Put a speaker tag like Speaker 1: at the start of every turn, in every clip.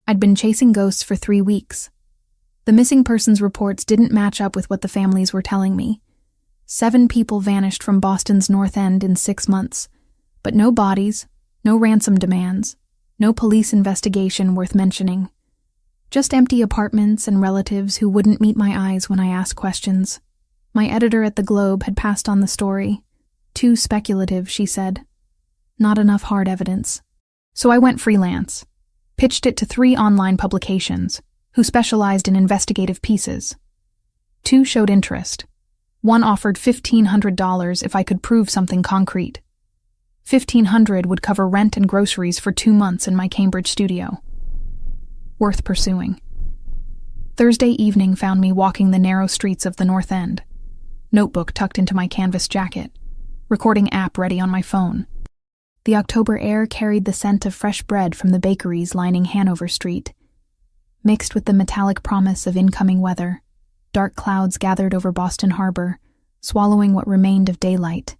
Speaker 1: I'd been chasing ghosts for 3 weeks. The missing persons reports didn't match up with what the families were telling me. 7 people vanished from Boston's North End in 6 months, but no bodies, no ransom demands, no police investigation worth mentioning. Just empty apartments and relatives who wouldn't meet my eyes when I asked questions. My editor at the Globe had passed on the story. Too speculative, she said. Not enough hard evidence. So I went freelance. Pitched it to 3 online publications, who specialized in investigative pieces. 2 showed interest. One offered $1,500 if I could prove something concrete. $1,500 would cover rent and groceries for 2 months in my Cambridge studio. Worth pursuing. Thursday evening found me walking the narrow streets of the North End. Notebook tucked into my canvas jacket. Recording app ready on my phone. The October air carried the scent of fresh bread from the bakeries lining Hanover Street. Mixed with the metallic promise of incoming weather, dark clouds gathered over Boston Harbor, swallowing what remained of daylight.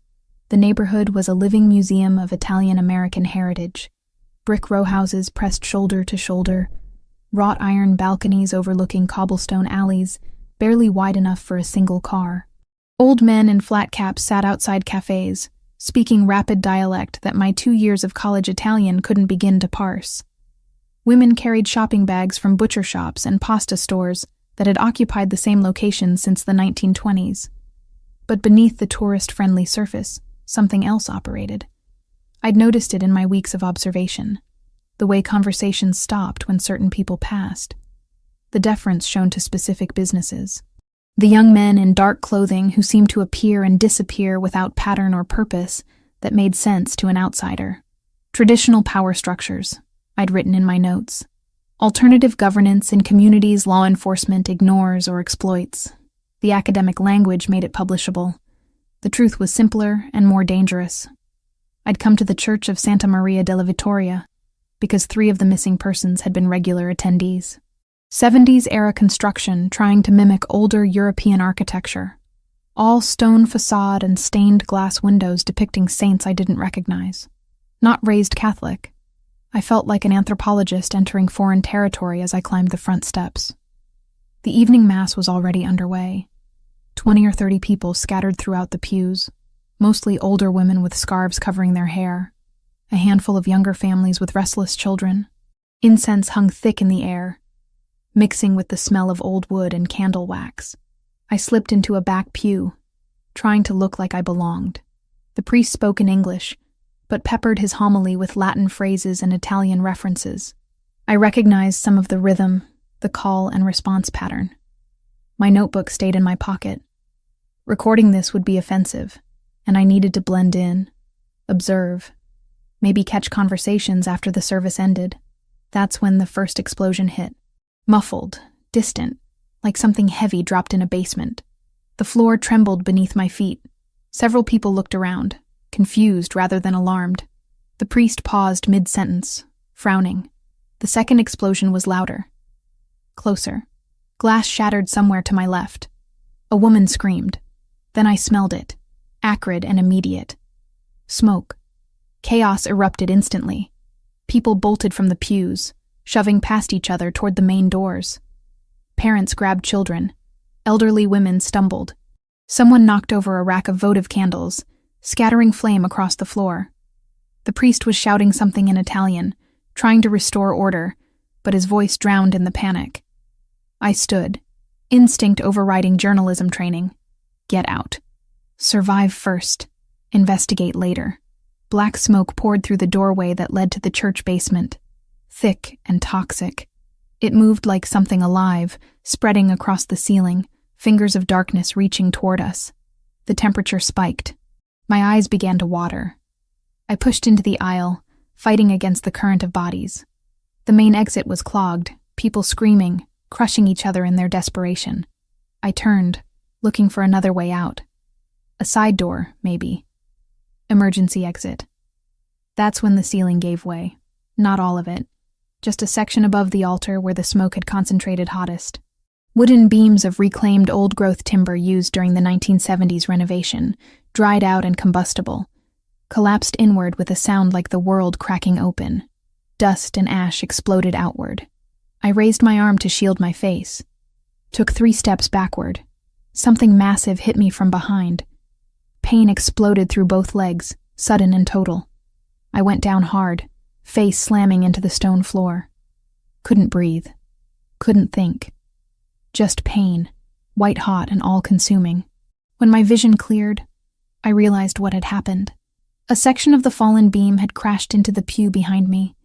Speaker 1: The neighborhood was a living museum of Italian-American heritage. Brick row houses pressed shoulder to shoulder, wrought iron balconies overlooking cobblestone alleys, barely wide enough for a single car. Old men in flat caps sat outside cafes, speaking rapid dialect that my 2 years of college Italian couldn't begin to parse. Women carried shopping bags from butcher shops and pasta stores that had occupied the same location since the 1920s. But beneath the tourist-friendly surface, something else operated. I'd noticed it in my weeks of observation. The way conversations stopped when certain people passed. The deference shown to specific businesses. The young men in dark clothing who seemed to appear and disappear without pattern or purpose that made sense to an outsider. Traditional power structures, I'd written in my notes. Alternative governance in communities law enforcement ignores or exploits. The academic language made it publishable. The truth was simpler and more dangerous. I'd come to the Church of Santa Maria della Vittoria because 3 of the missing persons had been regular attendees. 70s-era construction trying to mimic older European architecture. All stone facade and stained glass windows depicting saints I didn't recognize. Not raised Catholic. I felt like an anthropologist entering foreign territory as I climbed the front steps. The evening mass was already underway. 20 or 30 people scattered throughout the pews, mostly older women with scarves covering their hair, a handful of younger families with restless children. Incense hung thick in the air, mixing with the smell of old wood and candle wax. I slipped into a back pew, trying to look like I belonged. The priest spoke in English, but peppered his homily with Latin phrases and Italian references. I recognized some of the rhythm, the call and response pattern. My notebook stayed in my pocket. Recording this would be offensive, and I needed to blend in, observe, maybe catch conversations after the service ended. That's when the first explosion hit. Muffled, distant, like something heavy dropped in a basement. The floor trembled beneath my feet. Several people looked around, confused rather than alarmed. The priest paused mid-sentence, frowning. The second explosion was louder. Closer. Glass shattered somewhere to my left. A woman screamed. Then I smelled it, acrid and immediate. Smoke. Chaos erupted instantly. People bolted from the pews, shoving past each other toward the main doors. Parents grabbed children. Elderly women stumbled. Someone knocked over a rack of votive candles, scattering flame across the floor. The priest was shouting something in Italian, trying to restore order, but his voice drowned in the panic. I stood, instinct overriding journalism training. Get out. Survive first. Investigate later. Black smoke poured through the doorway that led to the church basement. Thick and toxic. It moved like something alive, spreading across the ceiling, fingers of darkness reaching toward us. The temperature spiked. My eyes began to water. I pushed into the aisle, fighting against the current of bodies. The main exit was clogged, people screaming, crushing each other in their desperation. I turned, looking for another way out. A side door, maybe. Emergency exit. That's when the ceiling gave way. Not all of it. Just a section above the altar where the smoke had concentrated hottest. Wooden beams of reclaimed old-growth timber used during the 1970s renovation, dried out and combustible, collapsed inward with a sound like the world cracking open. Dust and ash exploded outward. I raised my arm to shield my face, took 3 steps backward. Something massive hit me from behind. Pain exploded through both legs, sudden and total. I went down hard, face slamming into the stone floor. Couldn't breathe. Couldn't think. Just pain, white-hot and all-consuming. When my vision cleared, I realized what had happened. A section of the fallen beam had crashed into the pew behind me,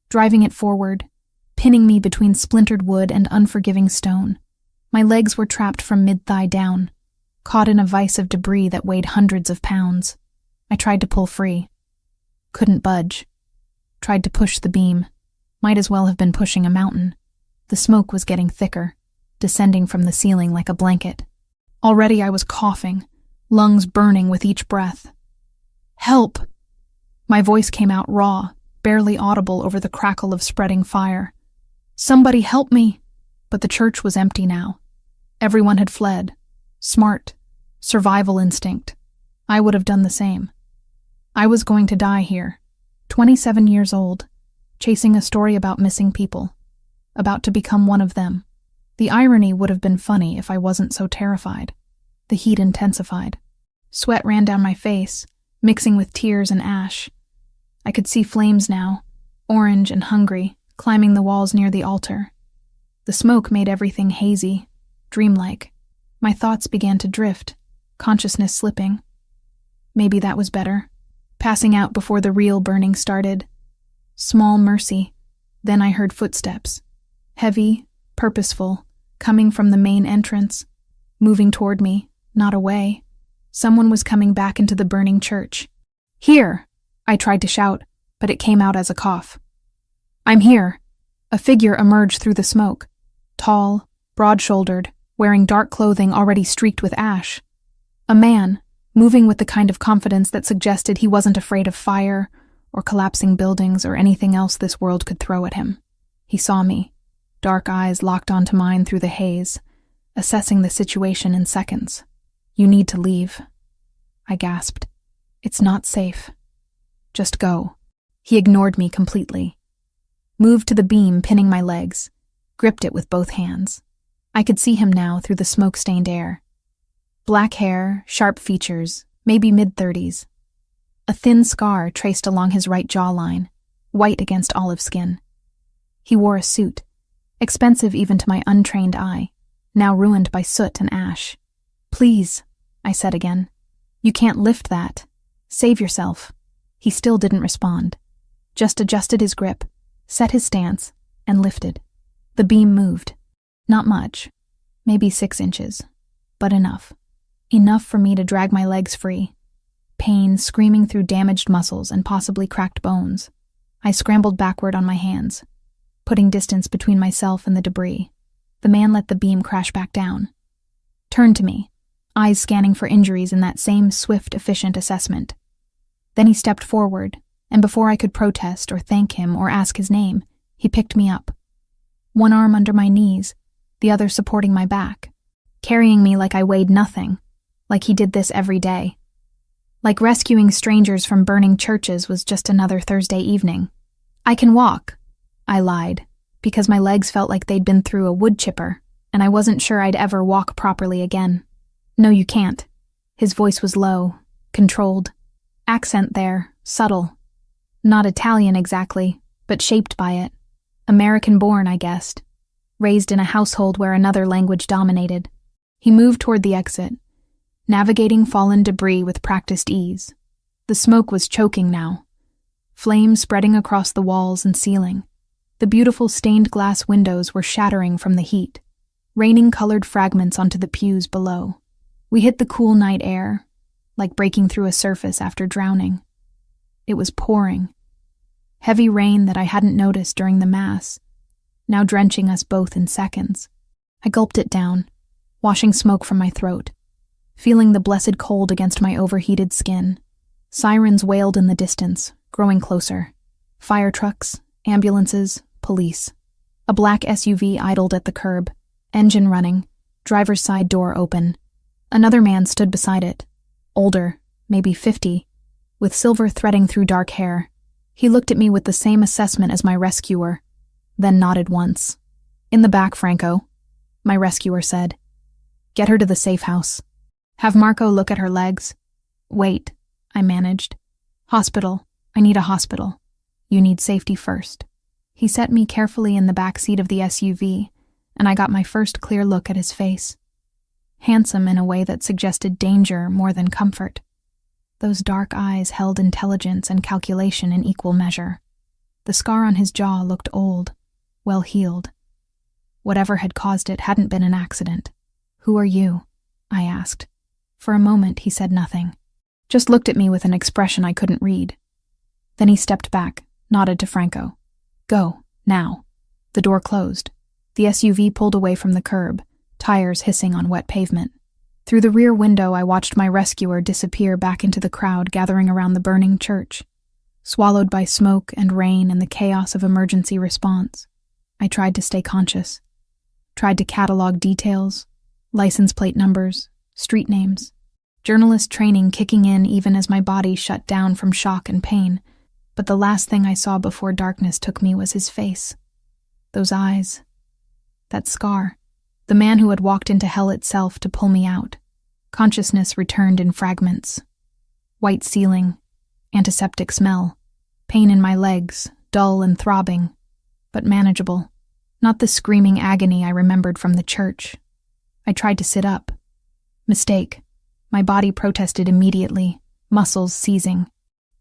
Speaker 1: driving it forward, pinning me between splintered wood and unforgiving stone. My legs were trapped from mid-thigh down, caught in a vise of debris that weighed hundreds of pounds. I tried to pull free. Couldn't budge. Tried to push the beam. Might as well have been pushing a mountain. The smoke was getting thicker, descending from the ceiling like a blanket. Already I was coughing, lungs burning with each breath. "Help!" My voice came out raw, barely audible over the crackle of spreading fire. "Somebody help me!" But the church was empty now. Everyone had fled. Smart. Survival instinct. I would have done the same. I was going to die here, 27 years old, chasing a story about missing people, about to become one of them. The irony would have been funny if I wasn't so terrified. The heat intensified. Sweat ran down my face, mixing with tears and ash. I could see flames now, orange and hungry, climbing the walls near the altar. The smoke made everything hazy, dreamlike. My thoughts began to drift, consciousness slipping. Maybe that was better. Passing out before the real burning started. Small mercy. Then I heard footsteps. Heavy, purposeful, coming from the main entrance. Moving toward me, not away. Someone was coming back into the burning church. "Here!" I tried to shout, but it came out as a cough. "I'm here." A figure emerged through the smoke. Tall, broad-shouldered, wearing dark clothing already streaked with ash. A man, moving with the kind of confidence that suggested he wasn't afraid of fire or collapsing buildings or anything else this world could throw at him. He saw me, dark eyes locked onto mine through the haze, assessing the situation in seconds. "You need to leave," I gasped. "It's not safe. Just go." He ignored me completely. Moved to the beam, pinning my legs. Gripped it with both hands. I could see him now through the smoke-stained air. Black hair, sharp features, maybe mid-30s. A thin scar traced along his right jawline, white against olive skin. He wore a suit, expensive even to my untrained eye, now ruined by soot and ash. "Please," I said again. "You can't lift that. Save yourself." He still didn't respond, just adjusted his grip, set his stance, and lifted. The beam moved. Not much, maybe 6 inches, but enough. Enough for me to drag my legs free. Pain screaming through damaged muscles and possibly cracked bones. I scrambled backward on my hands, putting distance between myself and the debris. The man let the beam crash back down. Turned to me, eyes scanning for injuries in that same swift, efficient assessment. Then he stepped forward, and before I could protest or thank him or ask his name, he picked me up. One arm under my knees, the other supporting my back, carrying me like I weighed nothing, like he did this every day. Like rescuing strangers from burning churches was just another Thursday evening. "I can walk," I lied, because my legs felt like they'd been through a wood chipper, and I wasn't sure I'd ever walk properly again. "No, you can't." His voice was low, controlled. Accent there, subtle. Not Italian exactly, but shaped by it. American-born, I guessed. Raised in a household where another language dominated. He moved toward the exit, navigating fallen debris with practiced ease. The smoke was choking now, flames spreading across the walls and ceiling. The beautiful stained glass windows were shattering from the heat, raining colored fragments onto the pews below. We hit the cool night air, like breaking through a surface after drowning. It was pouring. Heavy rain that I hadn't noticed during the Mass, now drenching us both in seconds. I gulped it down, washing smoke from my throat, feeling the blessed cold against my overheated skin. Sirens wailed in the distance, growing closer. Fire trucks, ambulances, police. A black SUV idled at the curb, engine running, driver's side door open. Another man stood beside it, older, maybe 50, with silver threading through dark hair. He looked at me with the same assessment as my rescuer, then nodded once. "In the back, Franco," my rescuer said. "Get her to the safe house. Have Marco look at her legs." "Wait," I managed. "Hospital. I need a hospital. You need safety first." He set me carefully in the back seat of the SUV, and I got my first clear look at his face. Handsome in a way that suggested danger more than comfort. Those dark eyes held intelligence and calculation in equal measure. The scar on his jaw looked old, well healed. Whatever had caused it hadn't been an accident. "Who are you?" I asked. For a moment he said nothing, just looked at me with an expression I couldn't read. Then he stepped back, nodded to Franco. "Go, now." The door closed. The SUV pulled away from the curb, tires hissing on wet pavement. Through the rear window, I watched my rescuer disappear back into the crowd gathering around the burning church, swallowed by smoke and rain and the chaos of emergency response. I tried to stay conscious, tried to catalog details, license plate numbers, street names, journalist training kicking in even as my body shut down from shock and pain. But the last thing I saw before darkness took me was his face. Those eyes. That scar. The man who had walked into hell itself to pull me out. Consciousness returned in fragments. White ceiling. Antiseptic smell. Pain in my legs, dull and throbbing, but manageable. Not the screaming agony I remembered from the church. I tried to sit up. Mistake. My body protested immediately, muscles seizing.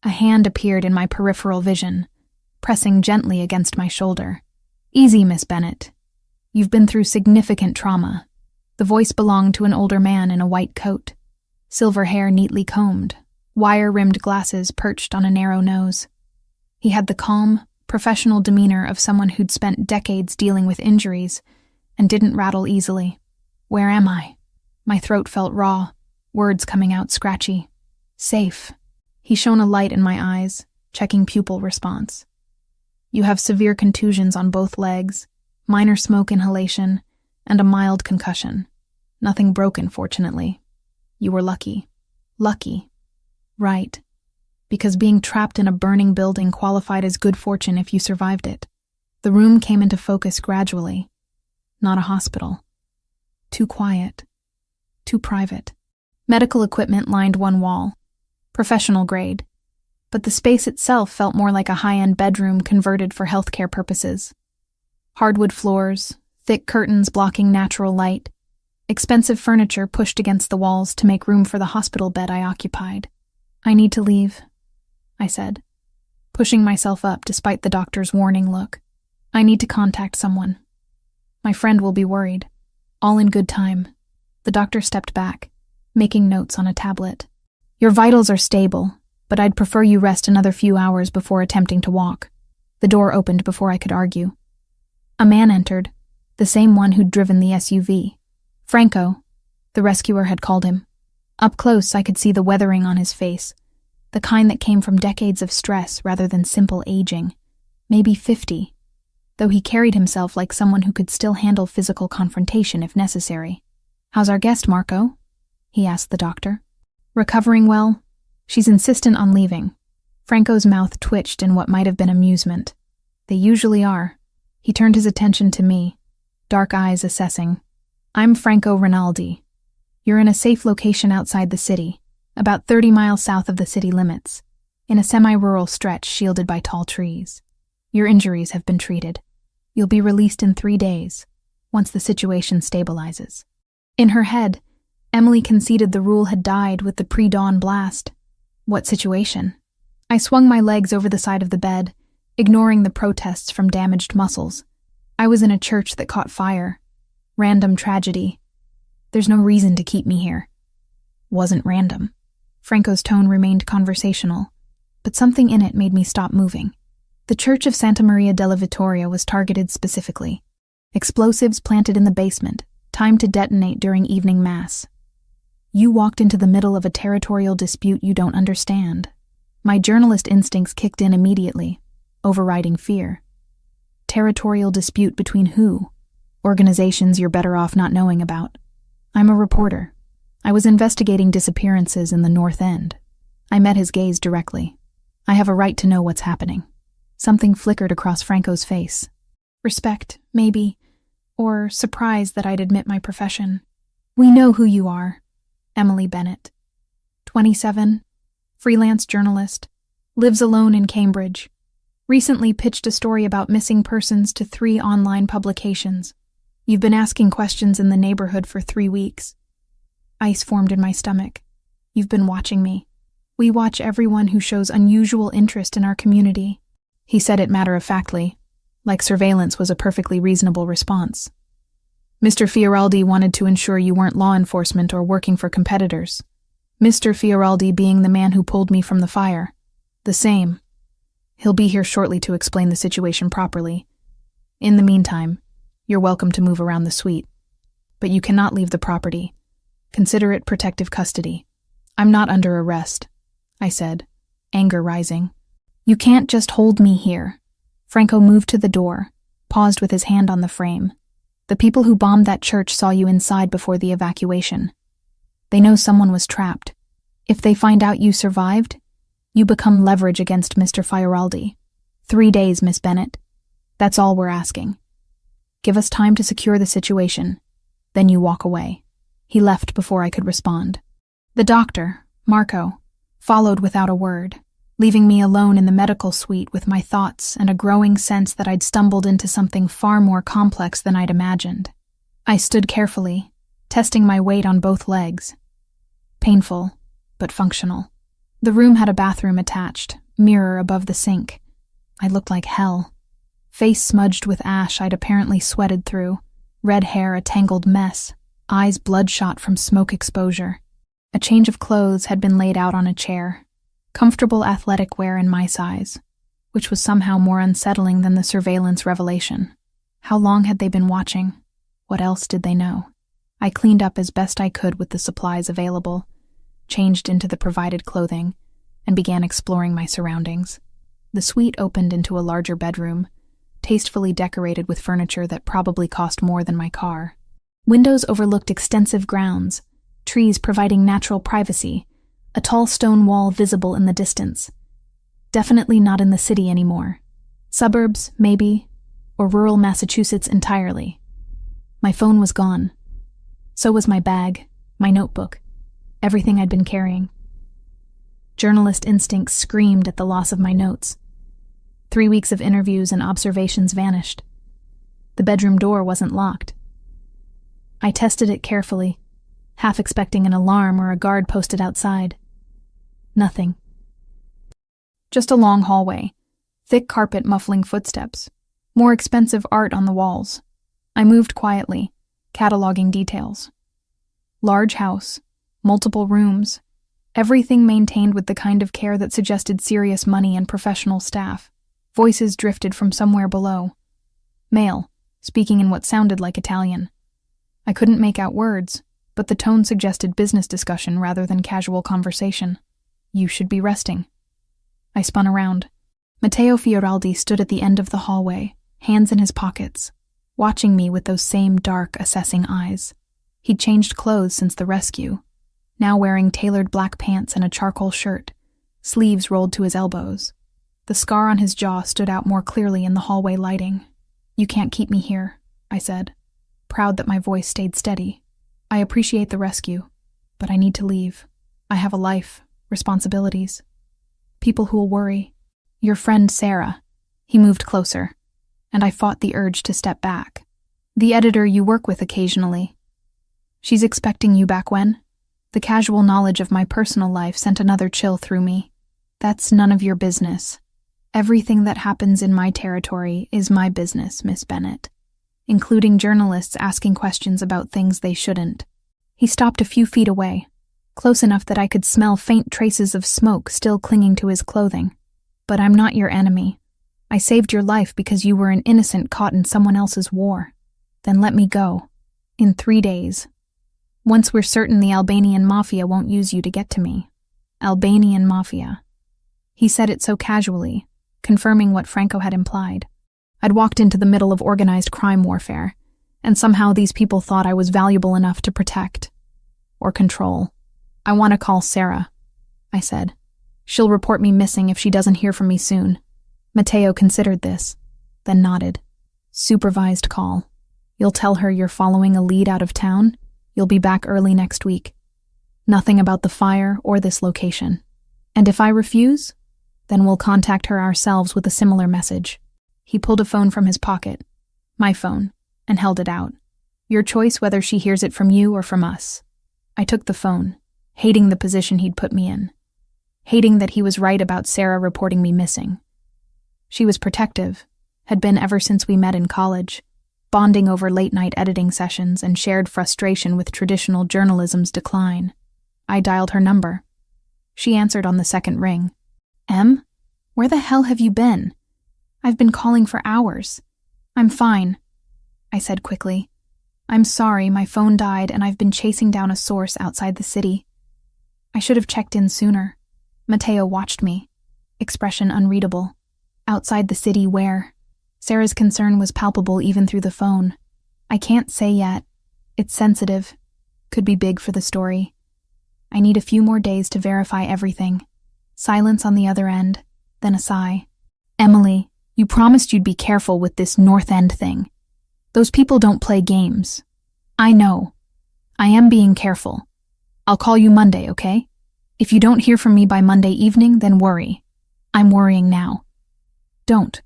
Speaker 1: A hand appeared in my peripheral vision, pressing gently against my shoulder. "Easy, Miss Bennett. You've been through significant trauma." The voice belonged to an older man in a white coat, silver hair neatly combed, wire-rimmed glasses perched on a narrow nose. He had the calm, professional demeanor of someone who'd spent decades dealing with injuries and didn't rattle easily. "Where am I?" My throat felt raw, words coming out scratchy. "Safe." He shone a light in my eyes, checking pupil response. "You have severe contusions on both legs, minor smoke inhalation, and a mild concussion. Nothing broken, fortunately. You were lucky." "Lucky?" "Right. Because being trapped in a burning building qualified as good fortune if you survived it." The room came into focus gradually. Not a hospital. Too quiet. Too private. Medical equipment lined one wall. Professional grade. But the space itself felt more like a high-end bedroom converted for healthcare purposes. Hardwood floors, thick curtains blocking natural light, expensive furniture pushed against the walls to make room for the hospital bed I occupied. "I need to leave," I said, pushing myself up despite the doctor's warning look. "I need to contact someone. My friend will be worried. All in good time." The doctor stepped back, making notes on a tablet. "Your vitals are stable, but I'd prefer you rest another few hours before attempting to walk." The door opened before I could argue. A man entered, the same one who'd driven the SUV. Franco, the rescuer had called him. Up close, I could see the weathering on his face, the kind that came from decades of stress rather than simple aging. Maybe 50, though he carried himself like someone who could still handle physical confrontation if necessary. "How's our guest, Marco?" he asked the doctor. "Recovering well? She's insistent on leaving." Franco's mouth twitched in what might have been amusement. They usually are. He turned his attention to me, dark eyes assessing. "I'm Franco Rinaldi. You're in a safe location outside the city, about 30 miles south of the city limits, in a semi-rural stretch shielded by tall trees. Your injuries have been treated. You'll be released in 3 days, once the situation stabilizes." In her head, Emily conceded the rule had died with the pre-dawn blast. What situation? I swung my legs over the side of the bed, ignoring the protests from damaged muscles. I was in a church that caught fire. Random tragedy. There's no reason to keep me here. Wasn't random. Franco's tone remained conversational, but something in it made me stop moving. The Church of Santa Maria della Vittoria was targeted specifically. Explosives planted in the basement, timed to detonate during evening mass. You walked into the middle of a territorial dispute you don't understand. My journalist instincts kicked in immediately, overriding fear. Territorial dispute between who? Organizations you're better off not knowing about. I'm a reporter. I was investigating disappearances in the North End. I met his gaze directly. I have a right to know what's happening. Something flickered across Franco's face. Respect, maybe, or surprised that I'd admit my profession. "We know who you are." Emily Bennett, 27, freelance journalist, lives alone in Cambridge. Recently pitched a story about missing persons to 3 online publications. "You've been asking questions in the neighborhood for 3 weeks. Ice formed in my stomach. "You've been watching me. We watch everyone who shows unusual interest in our community." He said it matter-of-factly, like surveillance was a perfectly reasonable response. "Mr. Fioraldi wanted to ensure you weren't law enforcement or working for competitors. Mr. Fioraldi being the man who pulled me from the fire. The same. He'll be here shortly to explain the situation properly. In the meantime, you're welcome to move around the suite. But you cannot leave the property. Consider it protective custody." "I'm not under arrest," I said, anger rising. "You can't just hold me here." Franco moved to the door, paused with his hand on the frame. "The people who bombed that church saw you inside before the evacuation. They know someone was trapped. If they find out you survived, you become leverage against Mr. Fioraldi. 3 days, Miss Bennett. That's all we're asking. Give us time to secure the situation. Then you walk away." He left before I could respond. The doctor, Marco, followed without a word, leaving me alone in the medical suite with my thoughts and a growing sense that I'd stumbled into something far more complex than I'd imagined. I stood carefully, testing my weight on both legs. Painful, but functional. The room had a bathroom attached, mirror above the sink. I looked like hell. Face smudged with ash I'd apparently sweated through, red hair a tangled mess, eyes bloodshot from smoke exposure. A change of clothes had been laid out on a chair, comfortable athletic wear in my size, which was somehow more unsettling than the surveillance revelation. How long had they been watching? What else did they know? I cleaned up as best I could with the supplies available, changed into the provided clothing, and began exploring my surroundings. The suite opened into a larger bedroom, tastefully decorated with furniture that probably cost more than my car. Windows overlooked extensive grounds, trees providing natural privacy, a tall stone wall visible in the distance. Definitely not in the city anymore. Suburbs, maybe, or rural Massachusetts entirely. My phone was gone. So was my bag, my notebook, everything I'd been carrying. Journalist instincts screamed at the loss of my notes. 3 weeks of interviews and observations vanished. The bedroom door wasn't locked. I tested it carefully, half expecting an alarm or a guard posted outside. Nothing. Just a long hallway, thick carpet muffling footsteps, more expensive art on the walls. I moved quietly, cataloging details. Large house, multiple rooms, everything maintained with the kind of care that suggested serious money and professional staff. Voices drifted from somewhere below. Male, speaking in what sounded like Italian. I couldn't make out words, but the tone suggested business discussion rather than casual conversation. "You should be resting." I spun around. Matteo Fioraldi stood at the end of the hallway, hands in his pockets, watching me with those same dark, assessing eyes. He'd changed clothes since the rescue, now wearing tailored black pants and a charcoal shirt, sleeves rolled to his elbows. The scar on his jaw stood out more clearly in the hallway lighting. "You can't keep me here," I said, proud that my voice stayed steady. "I appreciate the rescue, but I need to leave. I have a life, responsibilities. People who'll worry. Your friend Sarah." He moved closer, and I fought the urge to step back. "The editor you work with occasionally. She's expecting you back when?" The casual knowledge of my personal life sent another chill through me. "That's none of your business. Everything that happens in my territory is my business, Miss Bennett, including journalists asking questions about things they shouldn't." He stopped a few feet away, close enough that I could smell faint traces of smoke still clinging to his clothing. "But I'm not your enemy. I saved your life because you were an innocent caught in someone else's war. Then let me go. In 3 days. Once we're certain the Albanian Mafia won't use you to get to me." Albanian Mafia. He said it so casually, confirming what Franco had implied. I'd walked into the middle of organized crime warfare, and somehow these people thought I was valuable enough to protect. Or control. "I want to call Sarah," I said. "She'll report me missing if she doesn't hear from me soon." Matteo considered this, then nodded. "Supervised call. You'll tell her you're following a lead out of town. You'll be back early next week. Nothing about the fire or this location. And if I refuse, then we'll contact her ourselves with a similar message." He pulled a phone from his pocket, my phone, and held it out. "Your choice whether she hears it from you or from us." I took the phone, hating the position he'd put me in, hating that he was right about Sarah reporting me missing. She was protective, had been ever since we met in college, bonding over late-night editing sessions and shared frustration with traditional journalism's decline. I dialed her number. She answered on the second ring. "Em, where the hell have you been? I've been calling for hours." "I'm fine," I said quickly. "I'm sorry, my phone died and I've been chasing down a source outside the city. I should have checked in sooner." Mateo watched me, expression unreadable. "Outside the city where?" Sarah's concern was palpable even through the phone. "I can't say yet. It's sensitive. Could be big for the story. I need a few more days to verify everything." Silence on the other end, then a sigh. "Emily, you promised you'd be careful with this North End thing. Those people don't play games." "I know. I am being careful. I'll call you Monday, okay? If you don't hear from me by Monday evening, then worry. I'm worrying now." "Don't.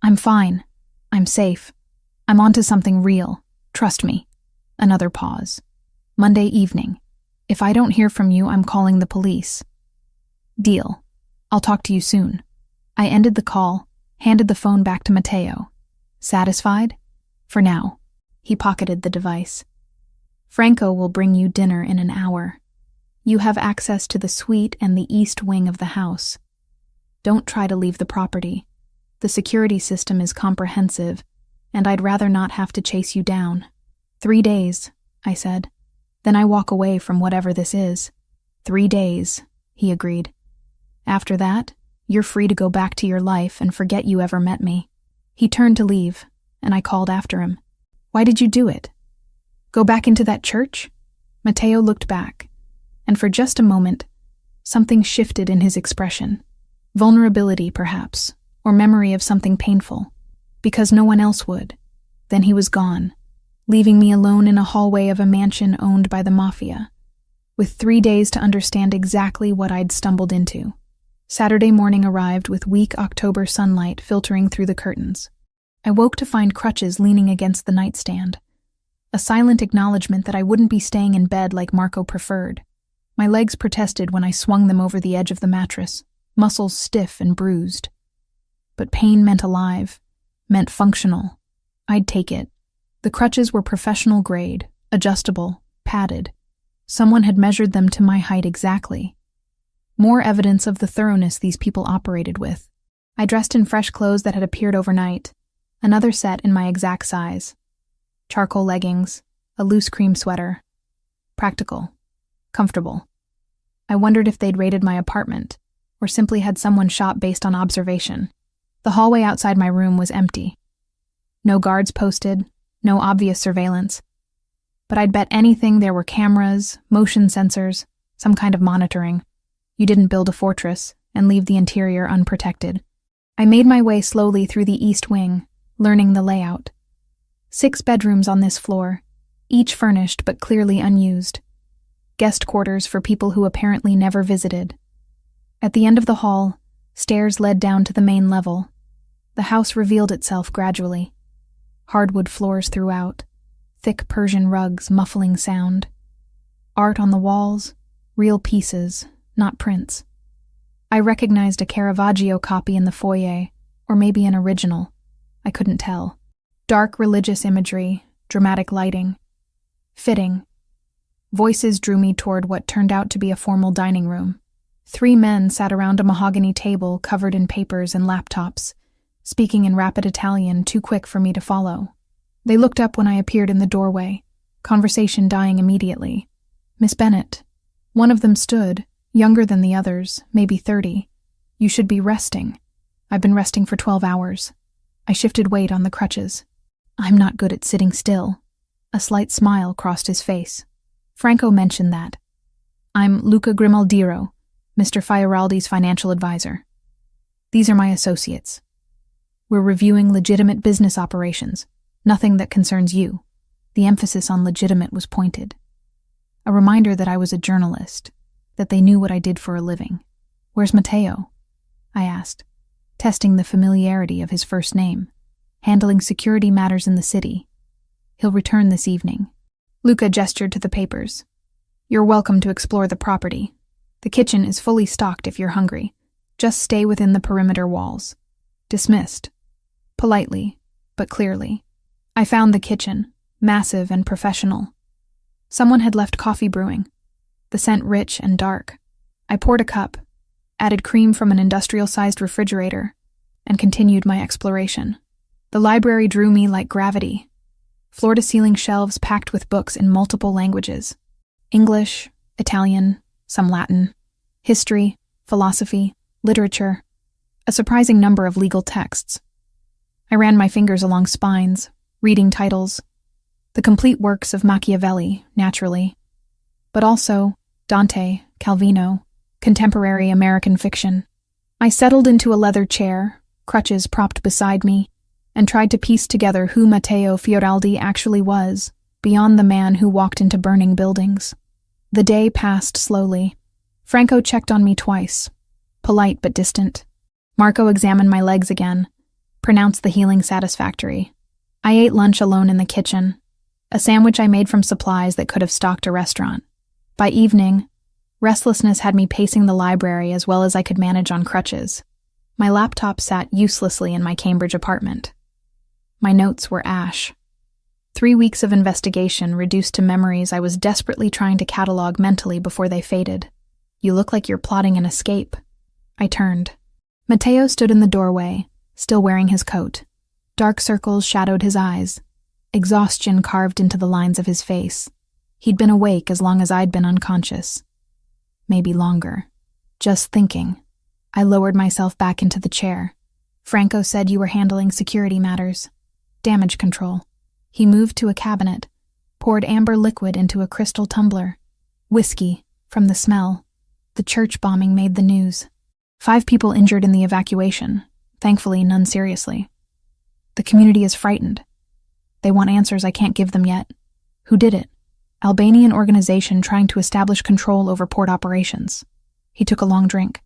Speaker 1: I'm fine. I'm safe. I'm onto something real. Trust me." Another pause. "Monday evening. If I don't hear from you, I'm calling the police." "Deal. I'll talk to you soon." I ended the call, handed the phone back to Mateo. "Satisfied?" "For now." He pocketed the device. "Franco will bring you dinner in an hour. You have access to the suite and the east wing of the house. Don't try to leave the property. The security system is comprehensive, and I'd rather not have to chase you down." 3 days, I said. "Then I walk away from whatever this is." 3 days, he agreed. "After that, you're free to go back to your life and forget you ever met me." He turned to leave, and I called after him. "Why did you do it? Go back into that church?" Mateo looked back, and for just a moment, something shifted in his expression. Vulnerability, perhaps, or memory of something painful. Because no one else would. Then he was gone, leaving me alone in a hallway of a mansion owned by the Mafia, with 3 days to understand exactly what I'd stumbled into. Saturday morning arrived with weak October sunlight filtering through the curtains. I woke to find crutches leaning against the nightstand, a silent acknowledgement that I wouldn't be staying in bed like Marco preferred. My legs protested when I swung them over the edge of the mattress, muscles stiff and bruised. But pain meant alive, meant functional. I'd take it. The crutches were professional grade, adjustable, padded. Someone had measured them to my height exactly. More evidence of the thoroughness these people operated with. I dressed in fresh clothes that had appeared overnight, another set in my exact size. Charcoal leggings, a loose cream sweater. Practical. Comfortable. I wondered if they'd raided my apartment, or simply had someone shop based on observation. The hallway outside my room was empty. No guards posted, no obvious surveillance. But I'd bet anything there were cameras, motion sensors, some kind of monitoring. You didn't build a fortress and leave the interior unprotected. I made my way slowly through the east wing, learning the layout. 6 bedrooms on this floor, each furnished but clearly unused. Guest quarters for people who apparently never visited. At the end of the hall, stairs led down to the main level. The house revealed itself gradually. Hardwood floors throughout, thick Persian rugs muffling sound. Art on the walls, real pieces, not prints. I recognized a Caravaggio copy in the foyer, or maybe an original. I couldn't tell. Dark religious imagery, dramatic lighting. Fitting. Voices drew me toward what turned out to be a formal dining room. 3 men sat around a mahogany table covered in papers and laptops, speaking in rapid Italian too quick for me to follow. They looked up when I appeared in the doorway, conversation dying immediately. "Miss Bennett." One of them stood, younger than the others, maybe 30. "You should be resting." "I've been resting for 12 hours. I shifted weight on the crutches. "I'm not good at sitting still." A slight smile crossed his face. "Franco mentioned that. I'm Luca Grimaldiro, Mr. Fioraldi's financial advisor. These are my associates. We're reviewing legitimate business operations, nothing that concerns you." The emphasis on legitimate was pointed. A reminder that I was a journalist, that they knew what I did for a living. "Where's Matteo?" I asked, testing the familiarity of his first name. "Handling security matters in the city. He'll return this evening." Luca gestured to the papers. "You're welcome to explore the property. The kitchen is fully stocked if you're hungry. Just stay within the perimeter walls." Dismissed. Politely, but clearly. I found the kitchen, massive and professional. Someone had left coffee brewing, the scent rich and dark. I poured a cup, added cream from an industrial-sized refrigerator, and continued my exploration. The library drew me like gravity. Floor-to-ceiling shelves packed with books in multiple languages. English, Italian, some Latin, history, philosophy, literature, a surprising number of legal texts. I ran my fingers along spines, reading titles. The complete works of Machiavelli, naturally, but also Dante, Calvino, contemporary American fiction. I settled into a leather chair, crutches propped beside me, and tried to piece together who Matteo Fioraldi actually was, beyond the man who walked into burning buildings. The day passed slowly. Franco checked on me twice, polite but distant. Marco examined my legs again, pronounced the healing satisfactory. I ate lunch alone in the kitchen, a sandwich I made from supplies that could have stocked a restaurant. By evening, restlessness had me pacing the library as well as I could manage on crutches. My laptop sat uselessly in my Cambridge apartment. My notes were ash. 3 weeks of investigation reduced to memories I was desperately trying to catalog mentally before they faded. "You look like you're plotting an escape." I turned. Matteo stood in the doorway, still wearing his coat. Dark circles shadowed his eyes. Exhaustion carved into the lines of his face. He'd been awake as long as I'd been unconscious. Maybe longer. Just thinking. I lowered myself back into the chair. "Franco said you were handling security matters. Damage control." He moved to a cabinet, poured amber liquid into a crystal tumbler. Whiskey, from the smell. The church bombing made the news. 5 people injured in the evacuation. Thankfully, none seriously. The community is frightened. They want answers I can't give them yet. Who did it? Albanian organization trying to establish control over port operations. He took a long drink.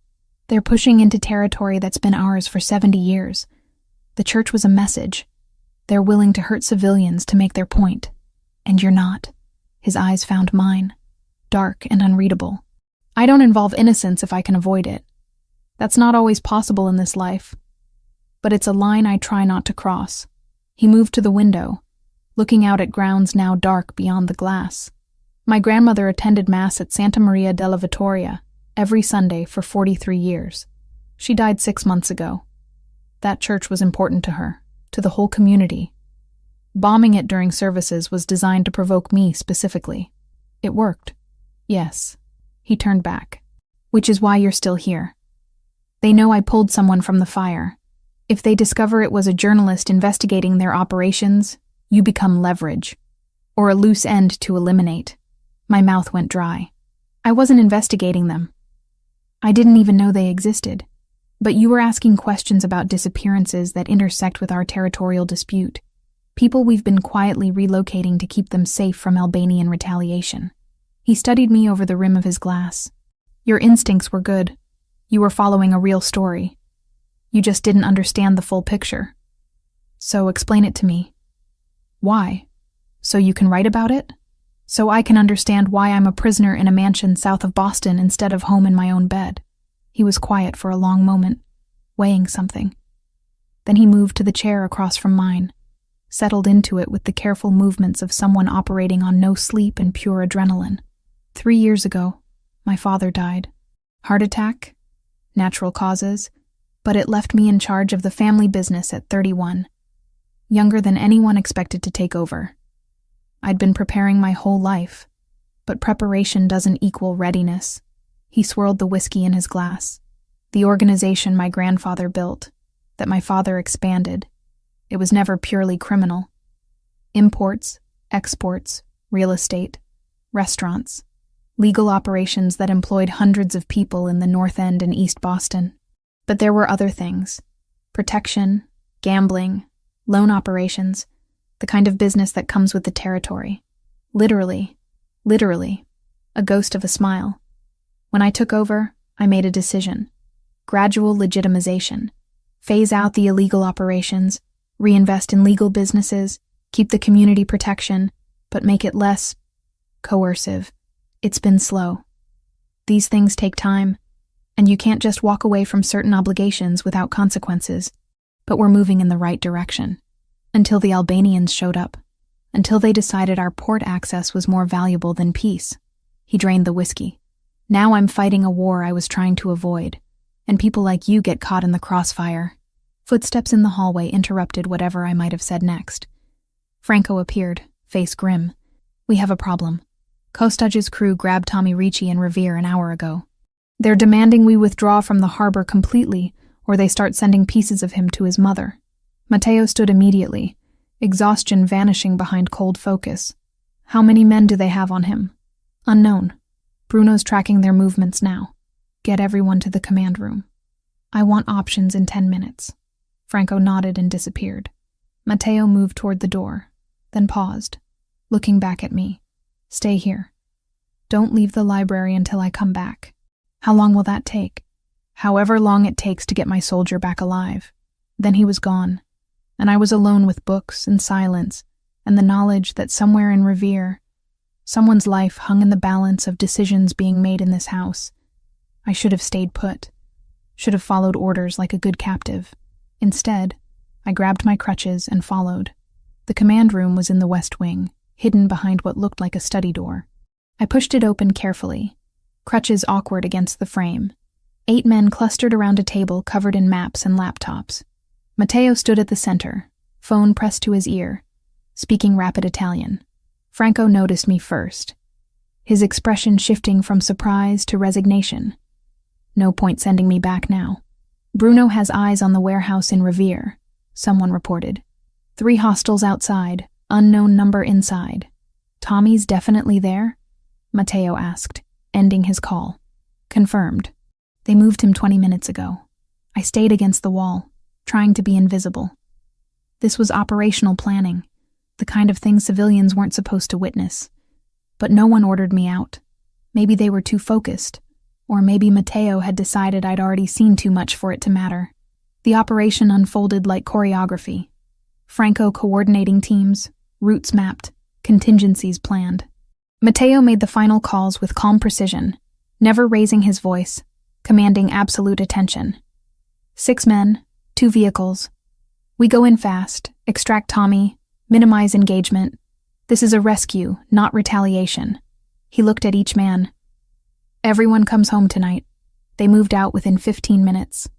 Speaker 1: They're pushing into territory that's been ours for 70 years. The church was a message. They're willing to hurt civilians to make their point. And you're not. His eyes found mine. Dark and unreadable. I don't involve innocence if I can avoid it. That's not always possible in this life. But it's a line I try not to cross. He moved to the window, looking out at grounds now dark beyond the glass. My grandmother attended Mass at Santa Maria della Vittoria every Sunday for 43 years. She died 6 months ago. That church was important to her, to the whole community. Bombing it during services was designed to provoke me specifically. It worked. Yes. He turned back. Which is why you're still here. They know I pulled someone from the fire. If they discover it was a journalist investigating their operations, you become leverage. Or a loose end to eliminate. My mouth went dry. I wasn't investigating them. I didn't even know they existed. But you were asking questions about disappearances that intersect with our territorial dispute. People we've been quietly relocating to keep them safe from Albanian retaliation. He studied me over the rim of his glass. Your instincts were good. You were following a real story. You just didn't understand the full picture. So explain it to me. Why? So you can write about it? So I can understand why I'm a prisoner in a mansion south of Boston instead of home in my own bed. He was quiet for a long moment, weighing something. Then he moved to the chair across from mine, settled into it with the careful movements of someone operating on no sleep and pure adrenaline. 3 years ago, my father died. Heart attack? Natural causes? But it left me in charge of the family business at 31, younger than anyone expected to take over. I'd been preparing my whole life, but preparation doesn't equal readiness. He swirled the whiskey in his glass. The organization my grandfather built, that my father expanded, it was never purely criminal. Imports, exports, real estate, restaurants, legal operations that employed hundreds of people in the North End and East Boston. But there were other things. Protection, gambling, loan operations, the kind of business that comes with the territory. Literally, a ghost of a smile. When I took over, I made a decision. Gradual legitimization. Phase out the illegal operations, reinvest in legal businesses, keep the community protection, but make it less coercive. It's been slow. These things take time, and you can't just walk away from certain obligations without consequences. But we're moving in the right direction. Until the Albanians showed up. Until they decided our port access was more valuable than peace. He drained the whiskey. Now I'm fighting a war I was trying to avoid, and people like you get caught in the crossfire. Footsteps in the hallway interrupted whatever I might have said next. Franco appeared, face grim. We have a problem. Kostage's crew grabbed Tommy Ricci in Revere an hour ago. They're demanding we withdraw from the harbor completely, or they start sending pieces of him to his mother. Matteo stood immediately, exhaustion vanishing behind cold focus. How many men do they have on him? Unknown. Bruno's tracking their movements now. Get everyone to the command room. I want options in 10 minutes. Franco nodded and disappeared. Matteo moved toward the door, then paused, looking back at me. Stay here. Don't leave the library until I come back. How long will that take? However long it takes to get my soldier back alive. Then he was gone, and I was alone with books and silence and the knowledge that somewhere in Revere, someone's life hung in the balance of decisions being made in this house. I should have stayed put, should have followed orders like a good captive. Instead, I grabbed my crutches and followed. The command room was in the west wing, hidden behind what looked like a study door. I pushed it open carefully, crutches awkward against the frame. 8 men clustered around a table covered in maps and laptops. Matteo stood at the center, phone pressed to his ear, speaking rapid Italian. Franco noticed me first, his expression shifting from surprise to resignation. No point sending me back now. Bruno has eyes on the warehouse in Revere, someone reported. 3 hostiles outside, unknown number inside. Tommy's definitely there? Matteo asked, ending his call. Confirmed. They moved him 20 minutes ago. I stayed against the wall, trying to be invisible. This was operational planning, the kind of thing civilians weren't supposed to witness. But no one ordered me out. Maybe they were too focused, or maybe Matteo had decided I'd already seen too much for it to matter. The operation unfolded like choreography. Franco coordinating teams, routes mapped, contingencies planned. Matteo made the final calls with calm precision, never raising his voice, commanding absolute attention. 6 men, 2 vehicles. We go in fast, extract Tommy, minimize engagement. This is a rescue, not retaliation. He looked at each man. Everyone comes home tonight. They moved out within 15 minutes.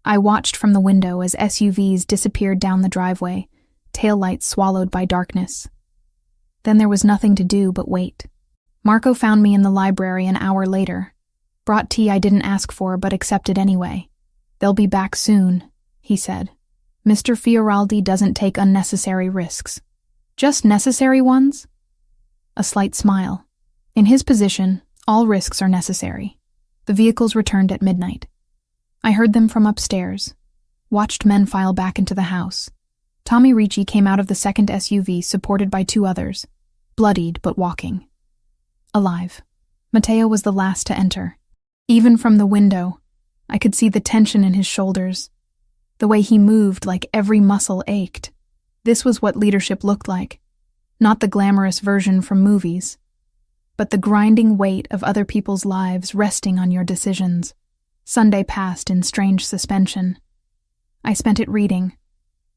Speaker 1: I watched from the window as SUVs disappeared down the driveway, taillights swallowed by darkness. Then there was nothing to do but wait. Marco found me in the library an hour later. Brought tea I didn't ask for but accepted anyway. They'll be back soon, he said. Mr. Fioraldi doesn't take unnecessary risks. Just necessary ones? A slight smile. In his position, all risks are necessary. The vehicles returned at midnight. I heard them from upstairs, watched men file back into the house. Tommy Ricci came out of the second SUV supported by 2 others, bloodied but walking. Alive. Matteo was the last to enter. Even from the window, I could see the tension in his shoulders, the way he moved like every muscle ached. This was what leadership looked like, not the glamorous version from movies, but the grinding weight of other people's lives resting on your decisions. Sunday passed in strange suspension. I spent it reading,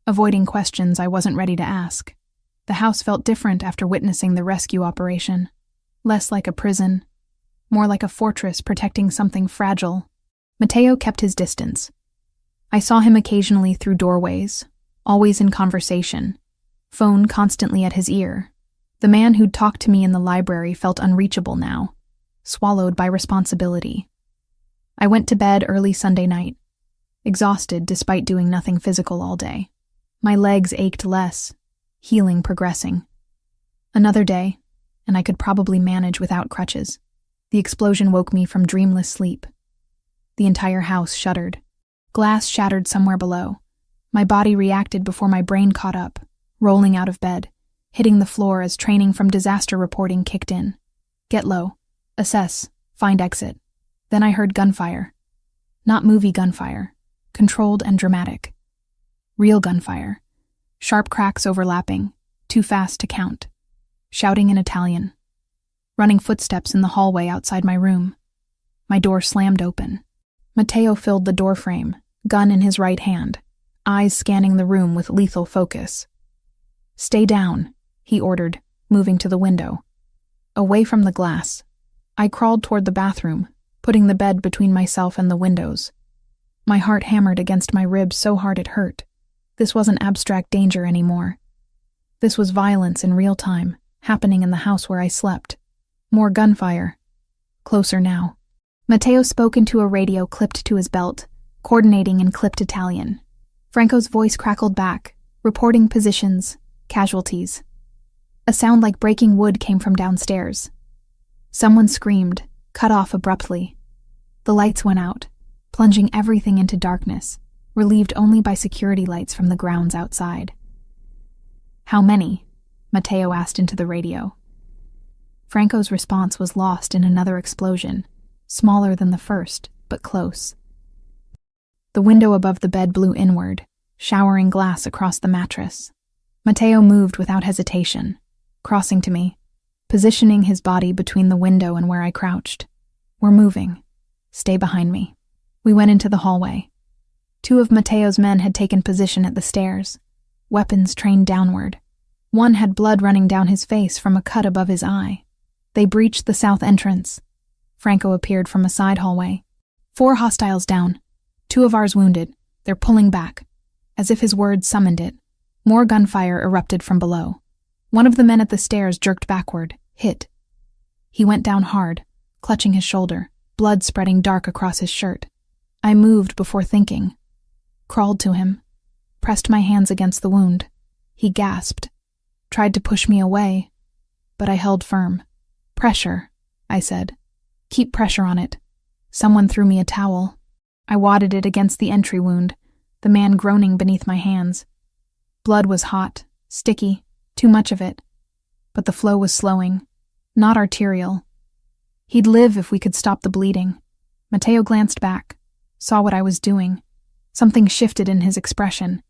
Speaker 1: avoiding questions I wasn't ready to ask. The house felt different after witnessing the rescue operation, less like a prison, more like a fortress protecting something fragile. Matteo kept his distance. I saw him occasionally through doorways, always in conversation, phone constantly at his ear. The man who'd talked to me in the library felt unreachable now, swallowed by responsibility. I went to bed early Sunday night, exhausted despite doing nothing physical all day. My legs ached less, healing progressing. Another day, and I could probably manage without crutches. The explosion woke me from dreamless sleep. The entire house shuddered. Glass shattered somewhere below. My body reacted before my brain caught up, rolling out of bed, hitting the floor as training from disaster reporting kicked in. Get low, assess, find exit. Then I heard gunfire. Not movie gunfire, controlled and dramatic. Real gunfire. Sharp cracks overlapping, too fast to count. Shouting in Italian. Running footsteps in the hallway outside my room. My door slammed open. Matteo filled the doorframe, gun in his right hand, eyes scanning the room with lethal focus. Stay down, he ordered, moving to the window. Away from the glass. I crawled toward the bathroom, putting the bed between myself and the windows. My heart hammered against my ribs so hard it hurt. This wasn't abstract danger anymore. This was violence in real time, happening in the house where I slept. More gunfire. Closer now. Matteo spoke into a radio clipped to his belt, coordinating in clipped Italian. Franco's voice crackled back, reporting positions, casualties. A sound like breaking wood came from downstairs. Someone screamed, cut off abruptly. The lights went out, plunging everything into darkness, relieved only by security lights from the grounds outside. How many? Matteo asked into the radio. Franco's response was lost in another explosion, smaller than the first, but close. The window above the bed blew inward, showering glass across the mattress. Matteo moved without hesitation, crossing to me, positioning his body between the window and where I crouched. We're moving. Stay behind me. We went into the hallway. 2 of Matteo's men had taken position at the stairs, weapons trained downward. One had blood running down his face from a cut above his eye. They breached the south entrance. Franco appeared from a side hallway. 4 hostiles down. 2 of ours wounded. They're pulling back. As if his words summoned it, more gunfire erupted from below. One of the men at the stairs jerked backward, hit. He went down hard, clutching his shoulder, blood spreading dark across his shirt. I moved before thinking. Crawled to him, pressed my hands against the wound. He gasped, tried to push me away, but I held firm. Pressure, I said. Keep pressure on it. Someone threw me a towel. I wadded it against the entry wound, the man groaning beneath my hands. Blood was hot, sticky, too much of it. But the flow was slowing, not arterial. He'd live if we could stop the bleeding. Matteo glanced back, saw what I was doing. Something shifted in his expression.